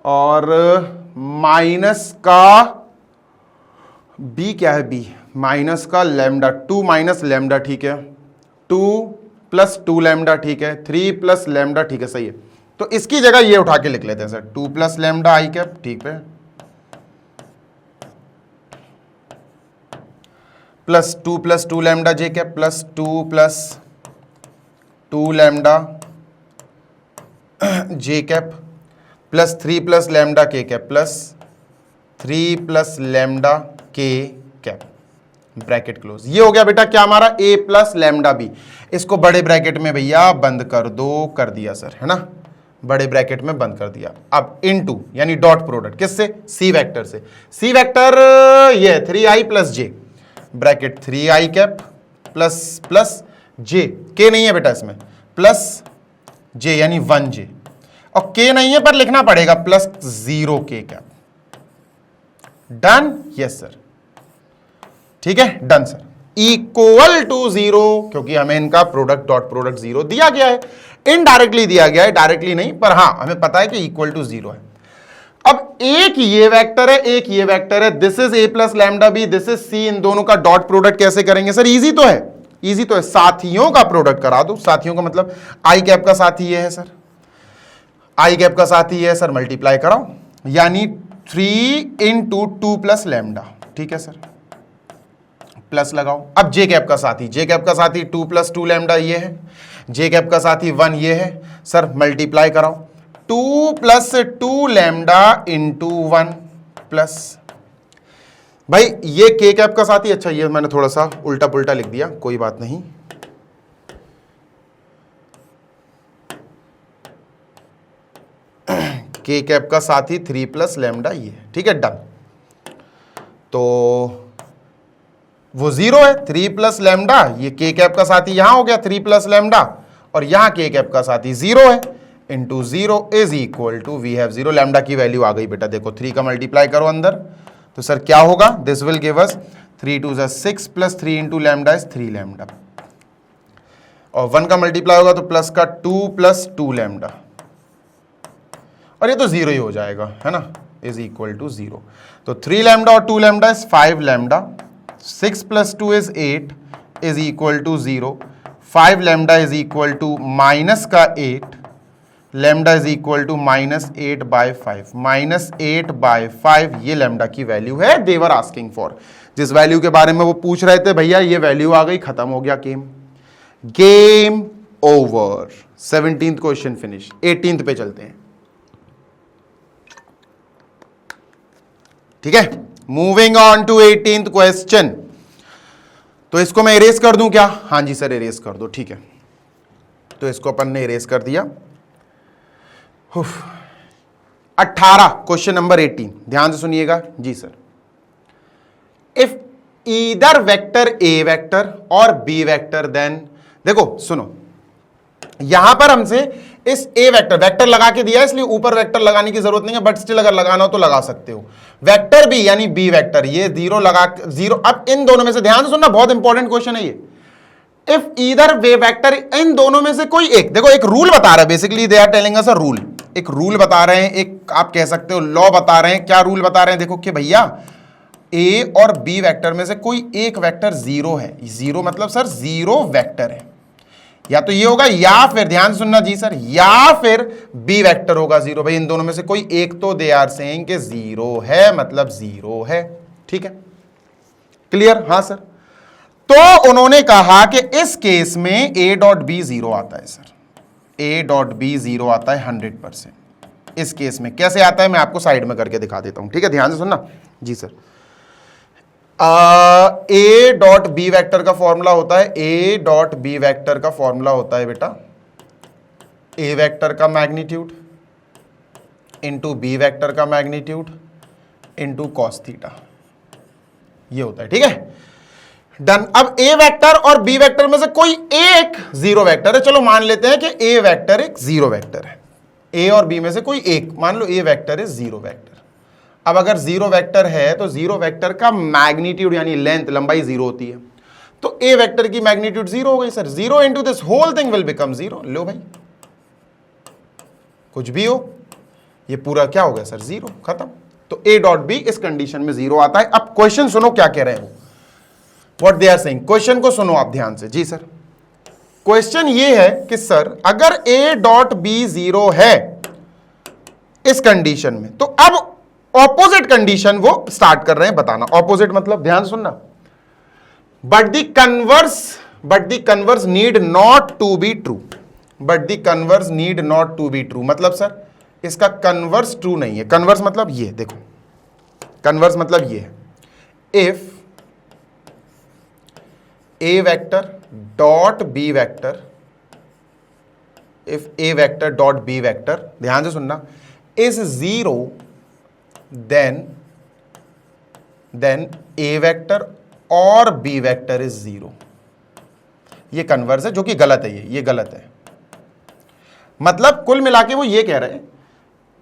और माइनस का b क्या है, b माइनस का लैम्डा, 2 माइनस लैम्डा, ठीक है, 2 प्लस 2 लैम्डा, ठीक है, 3 प्लस लैम्डा, ठीक है, सही है, तो इसकी जगह ये उठा के लिख लेते हैं sir, 2 plus lambda i cap, ठीक है, plus 2 plus 2 lambda j cap plus 2 plus 2 lambda j cap plus 3 plus lambda k cap plus 3 plus lambda k cap, bracket close. ये हो गया बेटा क्या हमारा a प्लस लैम्डा बी, इसको बड़े ब्रैकेट में भैया बंद कर दो, कर दिया सर, है ना, बड़े ब्रैकेट में बंद कर दिया। अब इनटू यानी डॉट प्रोडक्ट किससे, सी वेक्टर से, सी वेक्टर ये 3i plus j, bracket 3i cap plus plus j, के नहीं है बेटा इसमें, प्लस जे यानी 1j, और के नहीं है पर लिखना पड़ेगा, plus 0k cap. Done, yes sir, ठीक है, डन सर, इक्वल टू 0, क्योंकि हमें इनका प्रोडक्ट डॉट प्रोडक्ट 0 दिया गया है, इनडायरेक्टली दिया गया है, डायरेक्टली नहीं, पर हां हमें पता है कि इक्वल टू 0 है। अब एक ये वेक्टर है, एक ये वेक्टर है, this is a plus lambda B, this is c, इन दोनों का डॉट प्रोडक्ट कैसे करेंगे सर, इजी तो है, इजी तो है, साथियों का प्रोडक्ट करा दो, साथियों का मतलब आई कैप का साथी ये है सर, आई कैप का साथी ये है सर, मल्टीप्लाई कराओ, यानी 3 इंटू 2 प्लस लैम्डा, ठीक है सर, प्लस लगाओ। अब जे कैप का साथी, जे कैप का साथी 2 प्लस 2 लैम्डा ये है, जे कैप का साथी 1 ये है सर, मल्टीप्लाई कराओ, 2 प्लस 2 लैम्डा इंटू 1 प्लस, भाई ये के कैप का साथी, अच्छा ये मैंने थोड़ा सा उल्टा पुल्टा लिख दिया, कोई बात नहीं, के कैप का साथी 3 प्लस लैम्डा ये, ठीक है, डन। तो वो 0 है, 3 प्लस लैम्डा, ये के कैप का साथी यहां हो गया 3 प्लस लैम्डा, और यहां के कैप का साथी 0 है, into 0 is equal to we have 0। Lambda की वैल्यू आ गई बेटा, देखो 3 का मल्टीप्लाई करो अंदर, तो सर क्या होगा, this will give us 3 2 6 plus 3 into lambda is 3 lambda, और 1 का मल्टीप्लाई होगा तो प्लस का 2 प्लस 2 लैम्डा, और ये तो 0 ही हो जाएगा, है ना, इज इक्वल टू 0। तो 3 लैम्डा और 2 lambda is 5 lambda, 6 plus 2 is 8 is equal to 0, 5 lambda is equal to minus का 8, लैम्डा इज इक्वल टू -8/5, -8/5 ये लैम्डा की वैल्यू है दे वर आस्किंग फॉर। जिस वैल्यू के बारे में वो पूछ रहे थे भैया ये वैल्यू आ गई, खत्म हो गया game over. 17th question finish. 18th पे चलते हैं, ठीक है, moving on to 18th question. तो इसको मैं इरेज कर दूं क्या? हाँ जी सर इरेज कर दो, ठीक है। तो इसको अपन ने इरेज कर दिया। 18 क्वेश्चन नंबर 18 ध्यान से सुनिएगा जी sir. If either vector A vector और बी वेक्टर, देन देखो सुनो, यहां पर हमसे इस ए वेक्टर लगा के दिया है, इसलिए ऊपर वेक्टर लगाने की जरूरत नहीं है, बट स्टिल अगर लगाना हो तो लगा सकते हो। वेक्टर बी यानी बी वेक्टर, ये 0 लगा 0। अब इन दोनों में से ध्यान से सुनना, बहुत इंपॉर्टेंट क्वेश्चन है ये। इफ ईदर वे वेक्टर, इन दोनों में से कोई एक, देखो एक रूल बता रहा है, basically they are telling us a rule, एक रूल बता रहे हैं, एक आप कह सकते हो लॉ बता रहे हैं। क्या रूल बता रहे हैं? देखो कि भैया ए और बी वेक्टर में से कोई एक वेक्टर 0 है। 0 मतलब सर 0 वेक्टर है, या तो ये होगा या फिर, ध्यान सुनना जी सर, या फिर बी वेक्टर होगा 0। भाई इन दोनों में से कोई एक तो दे आर सेइंग कि 0 है, मतलब 0 है, ठीक है, क्लियर? हाँ सर। तो उन्होंने कहा कि इस केस में ए डॉट बी 0 आता है सर, ए डॉट बी 0 आता है 100%। इस केस में कैसे आता है मैं आपको साइड में करके दिखा देता हूं, ठीक है, ध्यान से सुनना जी sir. A dot B vector का फॉर्मूला होता है, ए डॉट बी वेक्टर का फॉर्मूला होता है बेटा ए वेक्टर का मैग्नीट्यूड इंटू बी वेक्टर का मैग्नीट्यूड इंटू कॉस थीटा, ये होता है, ठीक है, डन। अब ए वेक्टर और बी वेक्टर में से कोई एक 0 वेक्टर है, चलो मान लेते हैं कि ए वेक्टर एक 0 वेक्टर है, ए और बी में से कोई एक, मान लो ए वेक्टर इज 0 वेक्टर। अब अगर 0 वेक्टर है तो 0 वेक्टर का मैग्नीट्यूड यानी लेंथ, लंबाई 0 होती है, तो ए वेक्टर की मैग्नीट्यूड 0 हो गई sir. 0 into this whole thing will become 0। लो भाई कुछ भी हो, ये पूरा क्या हो गया सर? 0, खत्म। तो ए डॉट बी इस कंडीशन में 0 आता है। अब क्वेश्चन सुनो क्या कह रहे हैं वो, what they are saying. Question को सुनो आप ध्यान से जी सर। क्वेश्चन ये है कि सर अगर ए डॉट बी 0 है इस कंडीशन में, तो अब ऑपोजिट कंडीशन वो स्टार्ट कर रहे हैं बताना। ऑपोजिट मतलब ध्यान सुनना, but the converse need not to be true, but the converse need not to be true मतलब सर इसका कन्वर्स ट्रू नहीं है। कन्वर्स मतलब ये देखो, कन्वर्स मतलब ये है, if A vector dot B vector, if A vector dot B vector, ध्यान से सुनना, इज 0, then a वेक्टर और b वेक्टर इज 0। ये कन्वर्स है, जो कि गलत है, ये गलत है। मतलब कुल मिला के वो ये कह रहे हैं,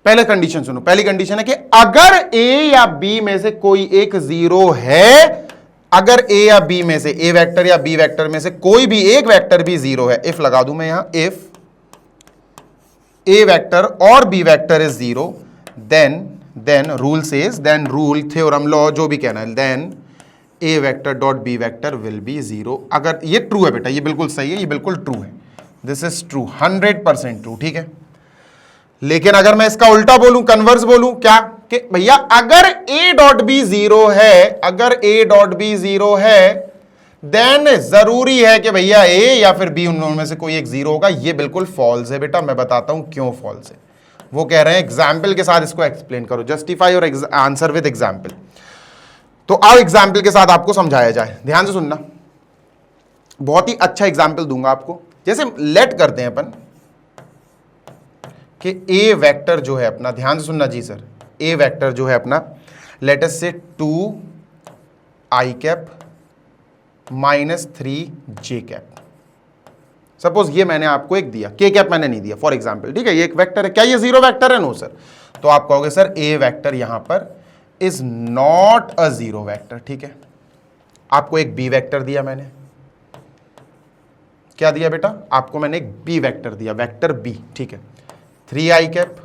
पहले कंडीशन सुनो, पहली कंडीशन है कि अगर a या b में से कोई एक 0 है, अगर a या b में से, a वेक्टर या b वेक्टर में से कोई भी एक वेक्टर भी 0 है, इफ लगा दूं मैं यहां, इफ a वेक्टर और b vector is 0, then rule says, then rule, theorem, law, जो भी कहना है, then A vector dot B vector will be 0। अगर ये ट्रू है बेटा, ये बिल्कुल सही है, ये बिल्कुल ट्रू है, दिस इज ट्रू, 100% ट्रू, ठीक है। लेकिन अगर मैं इसका उल्टा बोलूं, कन्वर्स बोलूं, क्या कि भैया अगर ए डॉट बी 0 है, अगर ए डॉट बी 0 है, देन जरूरी है कि भैया ए या फिर बी उन दोनों में से कोई एक 0 होगा। ये बिल्कुल फॉल्स है बेटा, मैं बताता हूं क्यों फॉल्स है। वो कह रहे हैं एग्जाम्पल के साथ इसको एक्सप्लेन करो, जस्टिफाई और आंसर विद एग्जाम्पल। तो आओ एग्जाम्पल के साथ आपको समझाया जाए, ध्यान से सुनना, बहुत ही अच्छा एग्जाम्पल दूंगा आपको। जैसे लेट करते हैं अपन कि ए वेक्टर जो है अपना, ध्यान से सुनना जी सर, ए वेक्टर जो है अपना, लेट अस से 2 i cap -3 j cap, suppose ये मैंने आपको एक दिया, के कैप मैंने नहीं दिया फॉर एग्जाम्पल, ठीक है, ये एक वेक्टर है, क्या ये जीरो वेक्टर है? No sir. तो आप कहोगे सर ए वेक्टर यहां पर is not a zero vector, ठीक है। आपको एक बी वेक्टर दिया मैंने, क्या दिया बेटा? आपको मैंने एक बी वेक्टर दिया, वेक्टर बी, ठीक है, 3i cap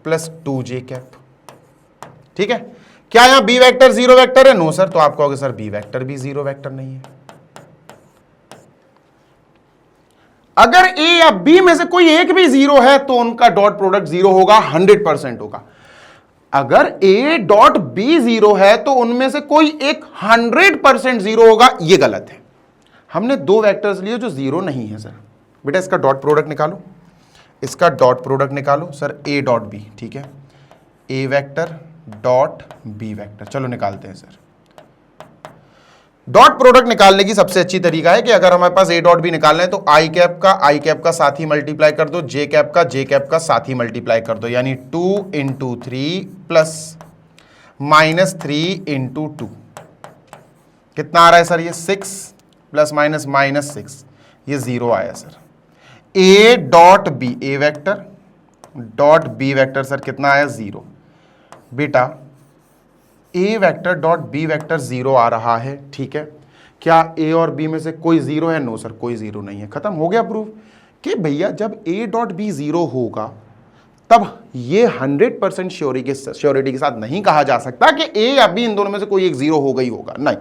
plus 2j cap, ठीक है। क्या यहां बी वेक्टर जीरो वेक्टर है? No sir. तो आप कहोगे सर बी वेक्टर भी जीरो वेक्टर नहीं है। अगर ए या बी में से कोई एक भी जीरो है तो उनका डॉट प्रोडक्ट जीरो होगा, 100% होगा। अगर ए डॉट बी जीरो है तो उनमें से कोई एक 100% जीरो होगा, ये गलत है। हमने दो वेक्टर्स लिए जो जीरो नहीं है सर। बेटा इसका डॉट प्रोडक्ट निकालो, इसका डॉट प्रोडक्ट निकालो सर, ए डॉट बी, ठीक है, a vector dot B vector, चलो निकालते हैं सर। डॉट प्रोडक्ट निकालने की सबसे अच्छी तरीका है कि अगर हमारे पास ए डॉट बी निकालना है तो आई कैप का साथ ही मल्टीप्लाई कर दो, जे कैप का साथ ही मल्टीप्लाई कर दो, यानी 2 इंटू 3 प्लस -3 इंटू 2, कितना आ रहा है सर? ये 6 प्लस माइनस 6, ये 0 आया sir. A dot B, A vector dot B vector sir कितना आया? 0। बेटा ए वेक्टर डॉट बी वेक्टर 0 आ रहा है, ठीक है। क्या ए और बी में से कोई 0 है? नो सर, कोई 0 नहीं है। खत्म हो गया प्रूफ कि भैया जब ए डॉट बी 0 होगा तब ये 100% श्योरिटी के साथ नहीं कहा जा सकता कि ए या बी इन दोनों में से कोई एक 0 होगा ही होगा, नहीं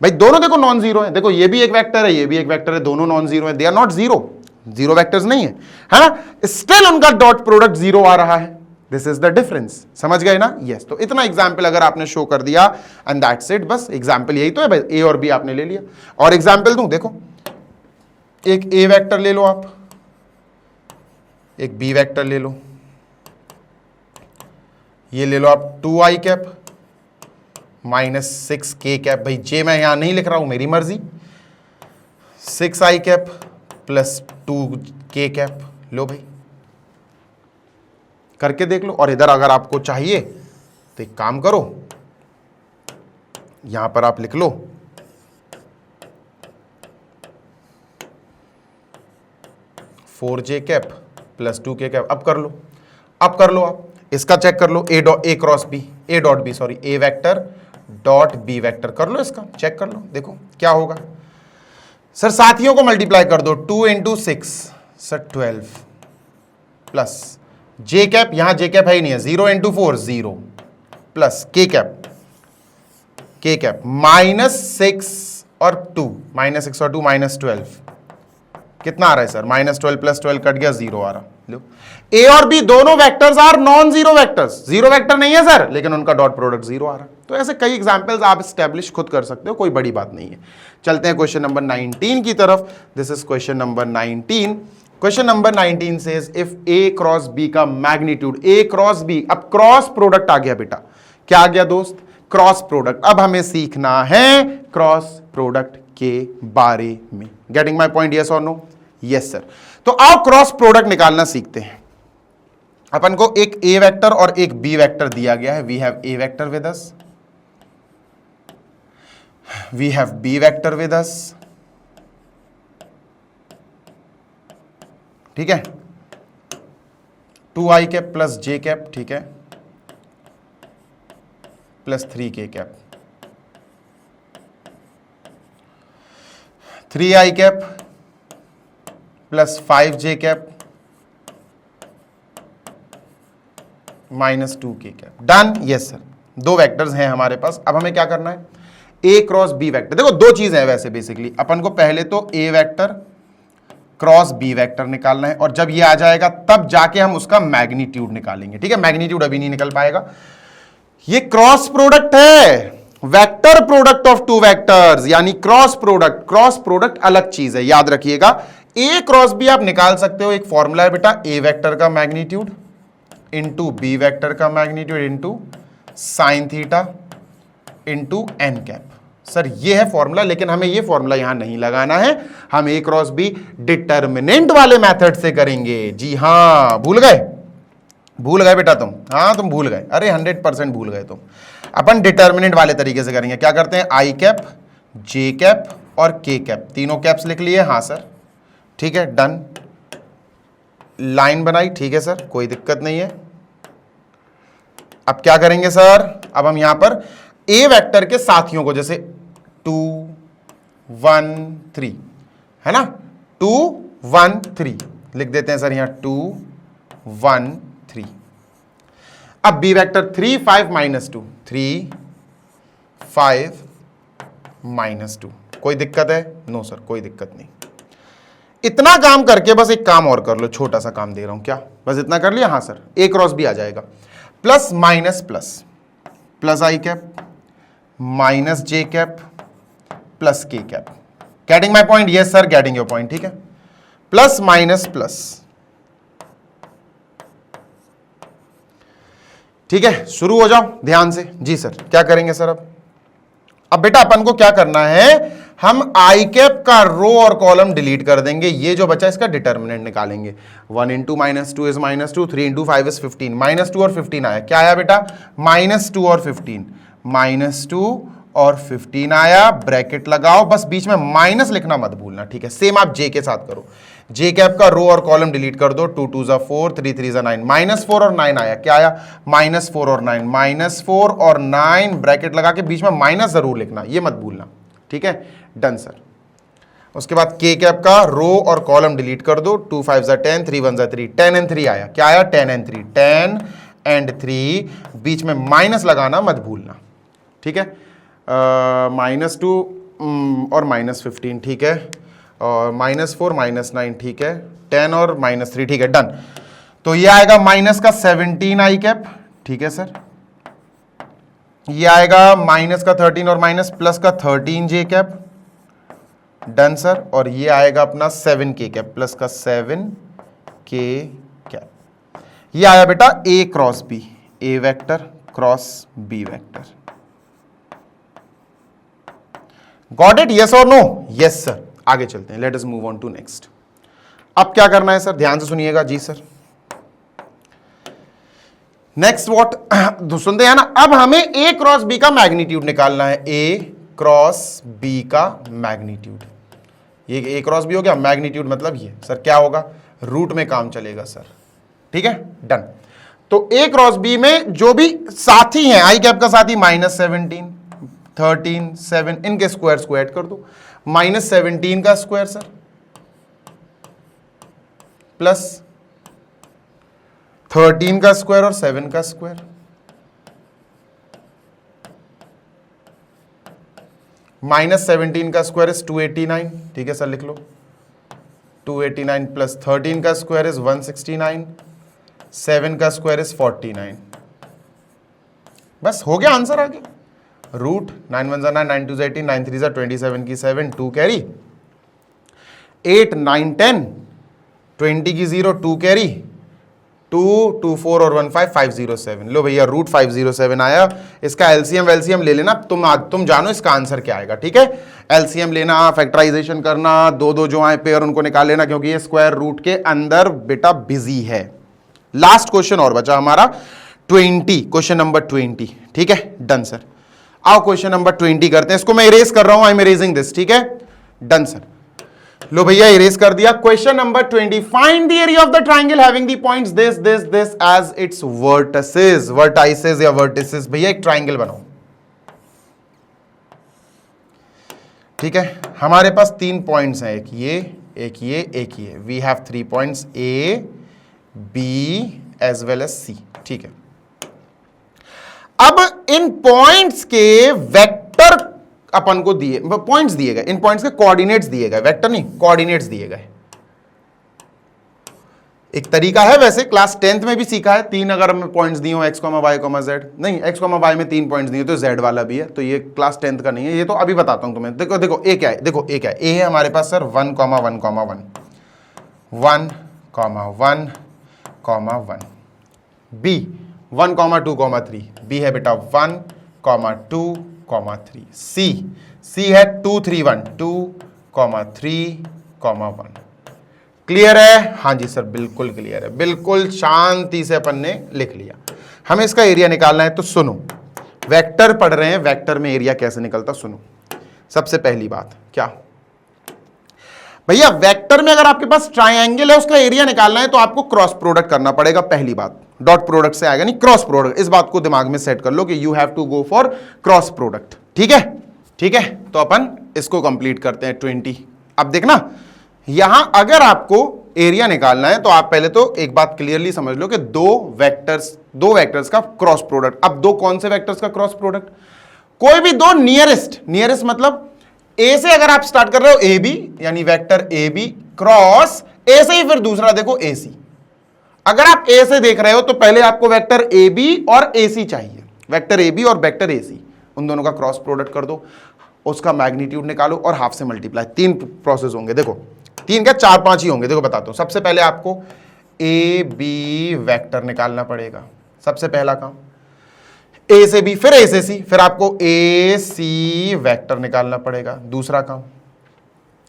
भाई, दोनों देखो नॉन जीरो है। देखो ये भी एक वेक्टर है, ये भी एक वेक्टर है, दोनों नॉन जीरो है, they are not zero vectors नहीं है, है ना। स्टिल उनका डॉट प्रोडक्ट 0 आ रहा है, दिस इज द डिफरेंस। समझ गए ना? यस। तो इतना एग्जाम्पल अगर आपने शो कर दिया एंड दैट्स इट, बस एग्जाम्पल यही तो है भाई, ए और बी आपने ले लिया। और एग्जाम्पल दूं, देखो एक ए वेक्टर ले लो आप, एक बी वेक्टर ले लो, ये ले लो आप 2i कैप -6k कैप, भाई जे मैं यहां नहीं लिख रहा हूं, मेरी मर्जी, 6i cap plus 2k cap, लो भाई करके देख लो। और इधर अगर आपको चाहिए तो एक काम करो, यहां पर आप लिख लो 4j cap plus 2k cap. अब कर लो, आप इसका चेक कर लो, A cross B, A dot B sorry, A vector dot B vector कर लो, इसका चेक कर लो, देखो क्या होगा सर। साथियों को मल्टीप्लाई कर दो, 2 into 6 sir 12 plus J cap, यहां जे कैप है ही नहीं है, 0 इंटू 4 0 प्लस के कैप -6 और 2 -12, कितना आ रहा है सर? -12 प्लस 12 कट गया, 0 आ रहा। लो, ए और बी दोनों vectors are non zero vectors, zero vector नहीं है सर, लेकिन उनका डॉट प्रोडक्ट 0 आ रहा। तो ऐसे कई एग्जांपल्स आप स्टैब्लिश खुद कर सकते हो, कोई बड़ी बात नहीं है। चलते हैं क्वेश्चन नंबर 19 की तरफ। This is question number 19। Question number 19 says if A cross B का मैग्नीट्यूड, ए क्रॉस बी, अब क्रॉस प्रोडक्ट आ गया बेटा, क्या आ गया दोस्त? Cross product. अब हमें सीखना है क्रॉस प्रोडक्ट के बारे में। गेटिंग माई पॉइंट, यस और नो? Yes sir. तो आओ क्रॉस प्रोडक्ट निकालना सीखते हैं। अपन को एक ए वेक्टर और एक बी वेक्टर दिया गया है, we have A vector with us, we have B vector with us, ठीक है, 2i cap plus J cap, ठीक है, plus 3k cap, 3i cap plus 5j cap -2k cap. Done? Yes sir. दो vectors हैं हमारे पास। अब हमें क्या करना है? A cross B vector. देखो दो चीजें हैं वैसे बेसिकली, अपन को पहले तो ए वेक्टर क्रॉस बी वेक्टर निकालना है, और जब ये आ जाएगा तब जाके हम उसका मैग्नीट्यूड निकालेंगे, ठीक है। मैग्नीट्यूड अभी नहीं निकल पाएगा। ये क्रॉस प्रोडक्ट है, vector product of two vectors, यानी क्रॉस प्रोडक्ट अलग चीज है, याद रखिएगा। ए क्रॉस बी आप निकाल सकते हो, एक फॉर्मूला है बेटा, ए वेक्टर का मैग्नीट्यूड इंटू बी वेक्टर का magnitude into sine theta into N cap. Sir ये है फॉर्मूला, लेकिन हमें ये फॉर्मूला यहां नहीं लगाना है, हम ए क्रॉस बी डिटर्मिनेंट वाले मेथड से करेंगे। जी हां, भूल गए बेटा तुम, हाँ तुम भूल गए, अरे 100% भूल गए तुम। अपन डिटर्मिनेंट वाले तरीके से करेंगे। क्या करते हैं? आई कैप जे कैप और के कैप, तीनों कैप्स लिख लिए, हाँ सर ठीक है, डन। लाइन बनाई, ठीक है सर, कोई दिक्कत नहीं है। अब क्या करेंगे सर, अब हम यहां पर ए वेक्टर के साथियों को, जैसे 2 1 3 है ना, 2 1 3 लिख देते हैं सर यहां, 2 1 3। अब बी वेक्टर 3 5 -2, 3 5 -2, कोई दिक्कत है? नो सर, कोई दिक्कत नहीं। इतना काम करके बस एक काम और कर लो, छोटा सा काम दे रहा हूं, क्या बस इतना कर लिया? हाँ सर, ए क्रॉस बी आ जाएगा, प्लस माइनस प्लस, प्लस आई कैप माइनस जे कैप प्लस के cap. Getting my point? Yes sir, getting your point, ठीक है। प्लस माइनस प्लस, ठीक है, शुरू हो जाओ ध्यान से। जी सर, क्या करेंगे सर? अब बेटा अपन को क्या करना है, हम आई कैप का रो और कॉलम डिलीट कर देंगे, ये जो बचा इसका डिटर्मिनेंट निकालेंगे। 1 × -2 इज -2, 3 × 5 इज 15, -2 और 15 आया, क्या आया बेटा? -2 और 15, -2 और 15 आया, ब्रैकेट लगाओ, बस बीच में माइनस लिखना मत भूलना, ठीक है। सेम आप जे के साथ करो, जे कैप का रो और कॉलम डिलीट कर दो, 2 2 = 4, 3 3 = 9, -4 और 9 आया, क्या आया? -4 और 9, -4 और 9 ब्रैकेट लगा के बीच में माइनस जरूर लिखना, ये मत भूलना, ठीक है। Done sir. उसके बाद के कैप का रो और कॉलम डिलीट कर दो, 2 5 = 10, 3 1 = 3, 10 and 3 आया, क्या आया? 10 and 3, 10 and 3, बीच में माइनस लगाना मत भूलना, ठीक है। -2 और -15, ठीक है, और -4 -9, ठीक है, 10 और -3, ठीक है, डन। तो ये आएगा माइनस का 17 आई कैप, ठीक है सर। ये आएगा माइनस का 13 और माइनस प्लस का 13 जे कैप, डन सर। और ये आएगा अपना 7 के कैप प्लस का 7 के कैप। ये आया बेटा A cross B, A vector cross B vector. Got it? Yes और नो? Yes sir. आगे चलते हैं, let us move on to next. अब क्या करना है सर, ध्यान से सुनिएगा। जी सर, नेक्स्ट व्हाट, सुनते हैं ना। अब हमें ए क्रॉस बी का मैग्नीट्यूड निकालना है, ए क्रॉस बी का मैग्नीट्यूड। ये ए क्रॉस बी हो गया, मैग्नीट्यूड मतलब ये सर क्या होगा, रूट में काम चलेगा सर, ठीक है, डन। तो ए क्रॉस बी में जो भी साथी हैं, आई कैप का साथी -17 13 7, इनके स्क्वायर स्क्वायर कर दो, -17 का स्क्वायर सर प्लस 13 का स्क्वायर और 7 का स्क्वायर, -17 का स्क्वायर इज 289, ठीक है सर, लिख लो 289 प्लस 13 का स्क्वायर इज 169, 7 का स्क्वायर इज 49। बस हो गया आंसर आगे। रूट 9 1 = 9, 9 2 = 18, 9 3 = 27 की 7, 2 कैरी, 8 9 10, 20 की 0, 2 कैरी, 2 2 4 और 1 5, 507। लो भैया, रूट 507 आया। इसका एलसीएम वेलसीएम ले लेना, तुम जानो इसका आंसर क्या आएगा, ठीक है। एलसीएम लेना, फैक्टराइजेशन करना, दो जो आए पेयर उनको निकाल लेना, क्योंकि ये स्क्वायर रूट के अंदर बेटा बिजी है। लास्ट क्वेश्चन और बचा हमारा 20, क्वेश्चन नंबर 20, ठीक है, डन सर। आओ क्वेश्चन नंबर 20 करते हैं। इसको मैं इरेज कर रहा हूं, आई एम इरेजिंग दिस, ठीक है, डन सर। लो भैया, इरेज कर दिया। Question number 20, find the area of the triangle having the points this as its vertices, vertices या वर्टिसेस। भैया एक ट्राइंगल बनाओ, ठीक है। हमारे पास 3 पॉइंट्स हैं, एक ये एक ये एक ये। We have 3 points A B as well as C, ठीक है। अब इन पॉइंट्स के वेक्टर अपन को दिए, पॉइंट्स दिए गए, इन पॉइंट्स के कोऑर्डिनेट्स दिए गए, वेक्टर नहीं कोऑर्डिनेट्स दिए गए। एक तरीका है, वैसे क्लास 10th में भी सीखा है। 3 अगर हमें पॉइंट्स दिए हो, x, y, z, नहीं x, y में 3 पॉइंट्स दिए तो z वाला भी है, तो ये क्लास 10th का नहीं है, ये तो अभी बताता हूं तुम्हें। देखो देखो ए क्या है, देखो ए क्या है, ए है हमारे पास सर 1, 1, 1, 1, 1, 1, 1, बी 1, 2, 3, बी है बेटा 1, 2, 3, सी है 2, 3, 1, 2, 3, 1। क्लियर है? हाँ जी सर, बिल्कुल क्लियर है, बिल्कुल शांति से अपन ने लिख लिया। हमें इसका एरिया निकालना है, तो सुनो, वेक्टर पढ़ रहे हैं, वेक्टर में एरिया कैसे निकलता, सुनो। सबसे पहली बात क्या, भैया वेक्टर में अगर आपके पास ट्राइंगल है उसका एरिया निकालना है तो आपको क्रॉस प्रोडक्ट करना पड़ेगा, पहली बात। डॉट प्रोडक्ट से आएगा नहीं, क्रॉस प्रोडक्ट। इस बात को दिमाग में सेट कर लो कि you have to go for cross product. ठीक है, ठीक है। तो अपन इसको कंप्लीट करते हैं 20। अब देखना यहां अगर आपको एरिया निकालना है तो आप पहले तो एक बात क्लियरली समझ लो कि दो वेक्टर्स का क्रॉस प्रोडक्ट। अब दो कौन से वेक्टर्स का क्रॉस प्रोडक्ट? कोई भी दो नियरेस्ट मतलब ए से अगर आप स्टार्ट कर रहे हो ए बी, यानी vector A B cross A से ही फिर दूसरा देखो ए सी। अगर आप ए से देख रहे हो तो पहले आपको वेक्टर ए बी और ए सी चाहिए, वेक्टर ए बी और वेक्टर ए सी, उन दोनों का क्रॉस प्रोडक्ट कर दो, उसका मैग्नीट्यूड निकालो और हाफ से मल्टीप्लाई। 3 प्रोसेस होंगे, देखो 3 क्या 4-5 ही होंगे। देखो बताता हूं, सबसे पहले आपको ए बी वेक्टर निकालना पड़ेगा, सबसे पहला काम। ए से बी, फिर ए से सी, फिर आपको ए सी वेक्टर निकालना पड़ेगा, दूसरा काम।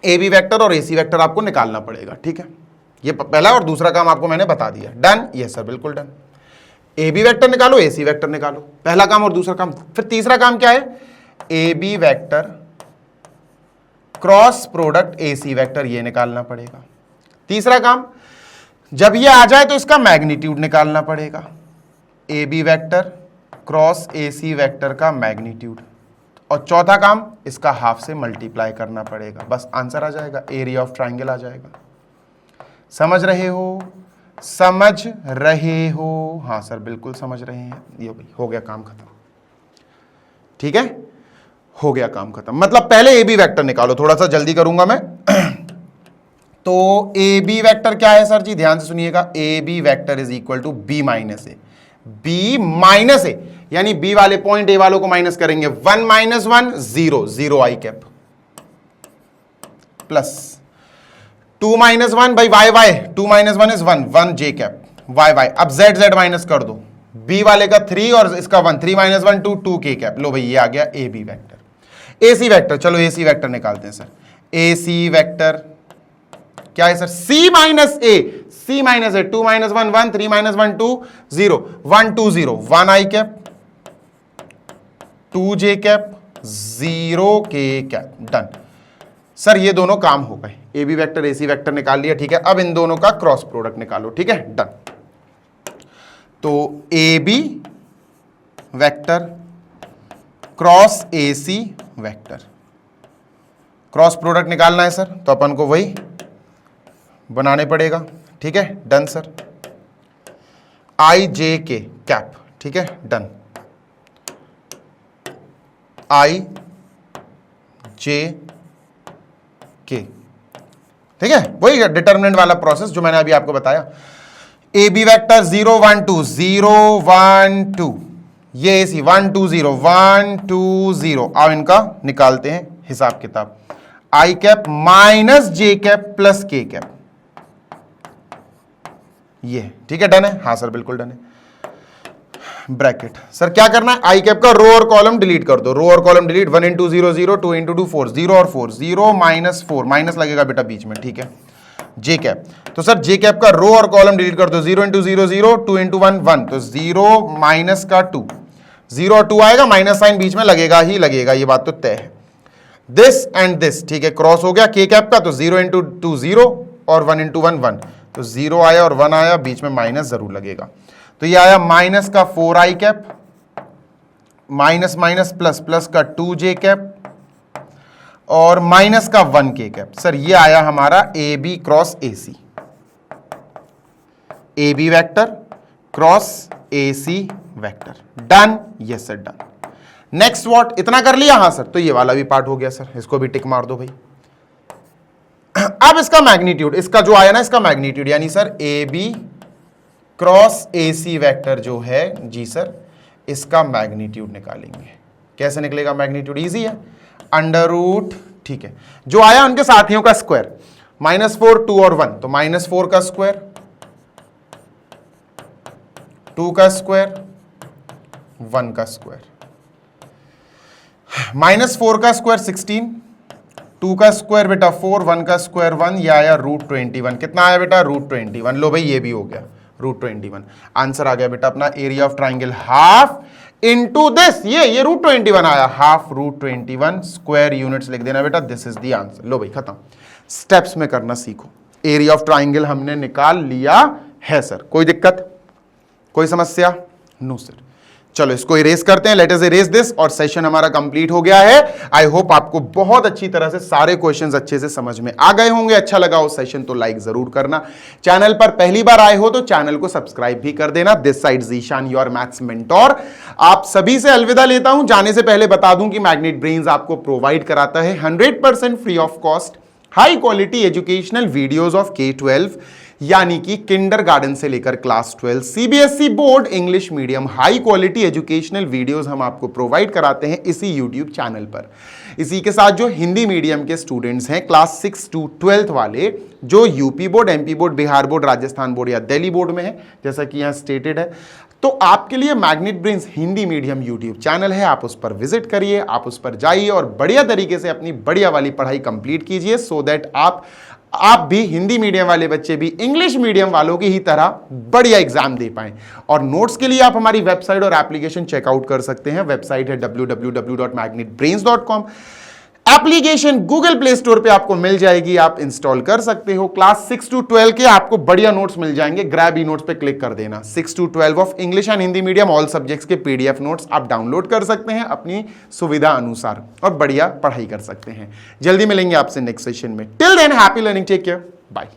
ए बी वेक्टर और ए सी वेक्टर आपको निकालना पड़ेगा। ठीक है, ये पहला और दूसरा काम आपको मैंने बता दिया। डन? यस सर, बिल्कुल डन। ए बी वेक्टर निकालो, ए सी वेक्टर निकालो, पहला काम और दूसरा काम। फिर तीसरा काम क्या है? A B vector cross product A C vector, ये निकालना पड़ेगा। तीसरा काम, जब ये आ जाए तो इसका मैग्नीट्यूड निकालना पड़ेगा, A B vector cross A C vector का मैग्नीट्यूड। और चौथा काम, इसका हाफ से मल्टीप्लाई करना पड़ेगा, बस आंसर आ जाएगा, एरिया ऑफ ट्राइंगल आ जाएगा। समझ रहे हो? समझ रहे हो? हाँ सर बिल्कुल समझ रहे हैं। ये भाई हो गया काम खत्म। ठीक है, हो गया काम खत्म। मतलब पहले ए बी वेक्टर निकालो, थोड़ा सा जल्दी करूंगा मैं। तो ए बी वेक्टर क्या है सर जी? ध्यान से सुनिएगा, A B vector is equal to B minus A. B minus A यानी बी वाले पॉइंट ए वालों को माइनस करेंगे, 1 - 1 0, 0 आई कैप, प्लस 2 - 1 भाई Y Y, 2 - 1 is 1, 1 J cap, Y Y. अब जेड जेड माइनस कर दो, बी वाले का 3 और इसका 1, 3 - 1 2 के कैप। लो भाई ये आ गया A B vector. A C vector, चलो ए सी वेक्टर निकालते हैं सर। ए सी वेक्टर क्या है sir? C minus A, C minus A, 2 - 1 1, 3 - 1 2 0, 1 2 0, 1 I cap, 2 J cap, 0 के कैप। डन सर, ये दोनों काम हो गए। A B vector A C vector निकाल लिया। ठीक है, अब इन दोनों का क्रॉस प्रोडक्ट निकालो। ठीक है, डन। तो A B vector cross A C vector, cross product निकालना है सर, तो अपन को वही बनाने पड़ेगा। ठीक है, डन सर। आई जे के कैप, ठीक है, डन। आई जे के, ठीक है, वही डिटर्मिनेंट वाला प्रोसेस जो मैंने अभी आपको बताया। ए बी वेक्टर 0 1 2, 0 1 2, ये सी 1 2 0, 1 2 0। अब इनका निकालते हैं हिसाब किताब। आई कैप माइनस जे कैप प्लस के कैप, ये ठीक है, डन है। हाँ सर बिल्कुल डन है। ब्रैकेट सर क्या करना है? आई कैप का रो और कॉलम डिलीट कर दो, रो और कॉलम डिलीट। 1 × 0 0, 2 × 2 4, 0 और 4, 0 - 4, माइनस लगेगा बेटा बीच में। ठीक है, जे कैप, तो सर जे कैप का रो और कॉलम डिलीट कर दो। 0 × 0 0, 2 × 1 1, तो 0 माइनस का 2, 0 और 2 आएगा, माइनस साइन बीच में लगेगा ही लगेगा, ये बात तो तय है। दिस एंड दिस, ठीक है, क्रॉस हो गया के कैप का, तो 0 × 2 0 और 1 × 1 1, तो 0 आया और 1 आया, बीच में माइनस जरूर लगेगा। तो ये आया माइनस का 4 i cap, minus minus plus, plus का 2 जे कैप और माइनस का 1 के कैप। सर ये आया हमारा A B cross A C, A B vector cross A C vector. Done? Yes sir done. Next what? इतना कर लिया? हाँ सर, तो ये वाला भी पार्ट हो गया सर, इसको भी टिक मार दो भाई। अब इसका मैग्नीट्यूड, इसका जो आया ना, इसका मैग्नीट्यूड यानी sir A B cross A C vector जो है जी सर, इसका मैग्नीट्यूड निकालेंगे। कैसे निकलेगा मैग्नीट्यूड? इजी है, अंडर रूट, ठीक है, जो आया उनके साथियों का स्क्वायर, -4 2 और 1, तो -4 का स्क्वायर, 2 का स्क्वायर, 1 का स्क्वायर, -4 का स्क्वायर 16, 2 का स्क्वायर बेटा 4, 1 का स्क्वायर 1, ये आया √21। कितना आया बेटा? √21। लो भाई ये भी हो गया √21। आंसर आ गया बेटा अपना area of triangle half into this, ये √21 आया, हाफ √21 स्क्वायर यूनिट्स लिख देना बेटा, दिस इज द आंसर। लो भाई खत्म। स्टेप्स में करना सीखो। एरिया ऑफ ट्राइंगल हमने निकाल लिया है सर, कोई दिक्कत, कोई समस्या? No sir. चलो इसको इरेज करते हैं, लेट अस इरेज दिस, और सेशन हमारा कंप्लीट हो गया है। आई होप आपको बहुत अच्छी तरह से सारे क्वेश्चंस अच्छे से समझ में आ गए होंगे। अच्छा लगा हो सेशन तो लाइक जरूर करना। चैनल पर पहली बार आए हो तो चैनल को सब्सक्राइब भी कर देना। This side Zeeshan, your maths mentor. आप सभी से अलविदा लेता हूं। जाने से पहले बता दूं कि मैग्नेट ब्रेन्स आपको प्रोवाइड कराता है 100% free of cost high quality educational videos of K-12, यानी कि किंडरगार्टन से लेकर class 12 CBSE board English medium high quality educational videos हम आपको प्रोवाइड कराते हैं इसी यूट्यूब चैनल पर। इसी के साथ जो हिंदी मीडियम के स्टूडेंट्स हैं क्लास 6 to 12 वाले, जो UP board, MP board, Bihar board, Rajasthan board या दिल्ली बोर्ड में है, जैसा कि यहां स्टेटेड है, तो आपके लिए magnet brains Hindi medium YouTube channel है। आप उस पर विजिट करिए, आप उस पर जाइए और बढ़िया तरीके से अपनी बढ़िया वाली पढ़ाई कंप्लीट कीजिए, सो दैट आप भी, हिंदी मीडियम वाले बच्चे भी इंग्लिश मीडियम वालों की ही तरह बढ़िया एग्जाम दे पाएं। और नोट्स के लिए आप हमारी वेबसाइट और एप्लीकेशन चेकआउट कर सकते हैं। वेबसाइट है www.magnetbrains.com। Application Google play store पे आपको मिल जाएगी, आप इंस्टॉल कर सकते हो। क्लास 6 to 12 के आपको बढ़िया नोट्स मिल जाएंगे, ग्रैब ई नोट्स पे क्लिक कर देना। 6 to 12 of English and Hindi medium all subjects के पीडीएफ नोट्स आप डाउनलोड कर सकते हैं अपनी सुविधा अनुसार और बढ़िया पढ़ाई कर सकते हैं। जल्दी मिलेंगे आपसे नेक्स्ट सेशन में। Till then happy learning, take care, bye.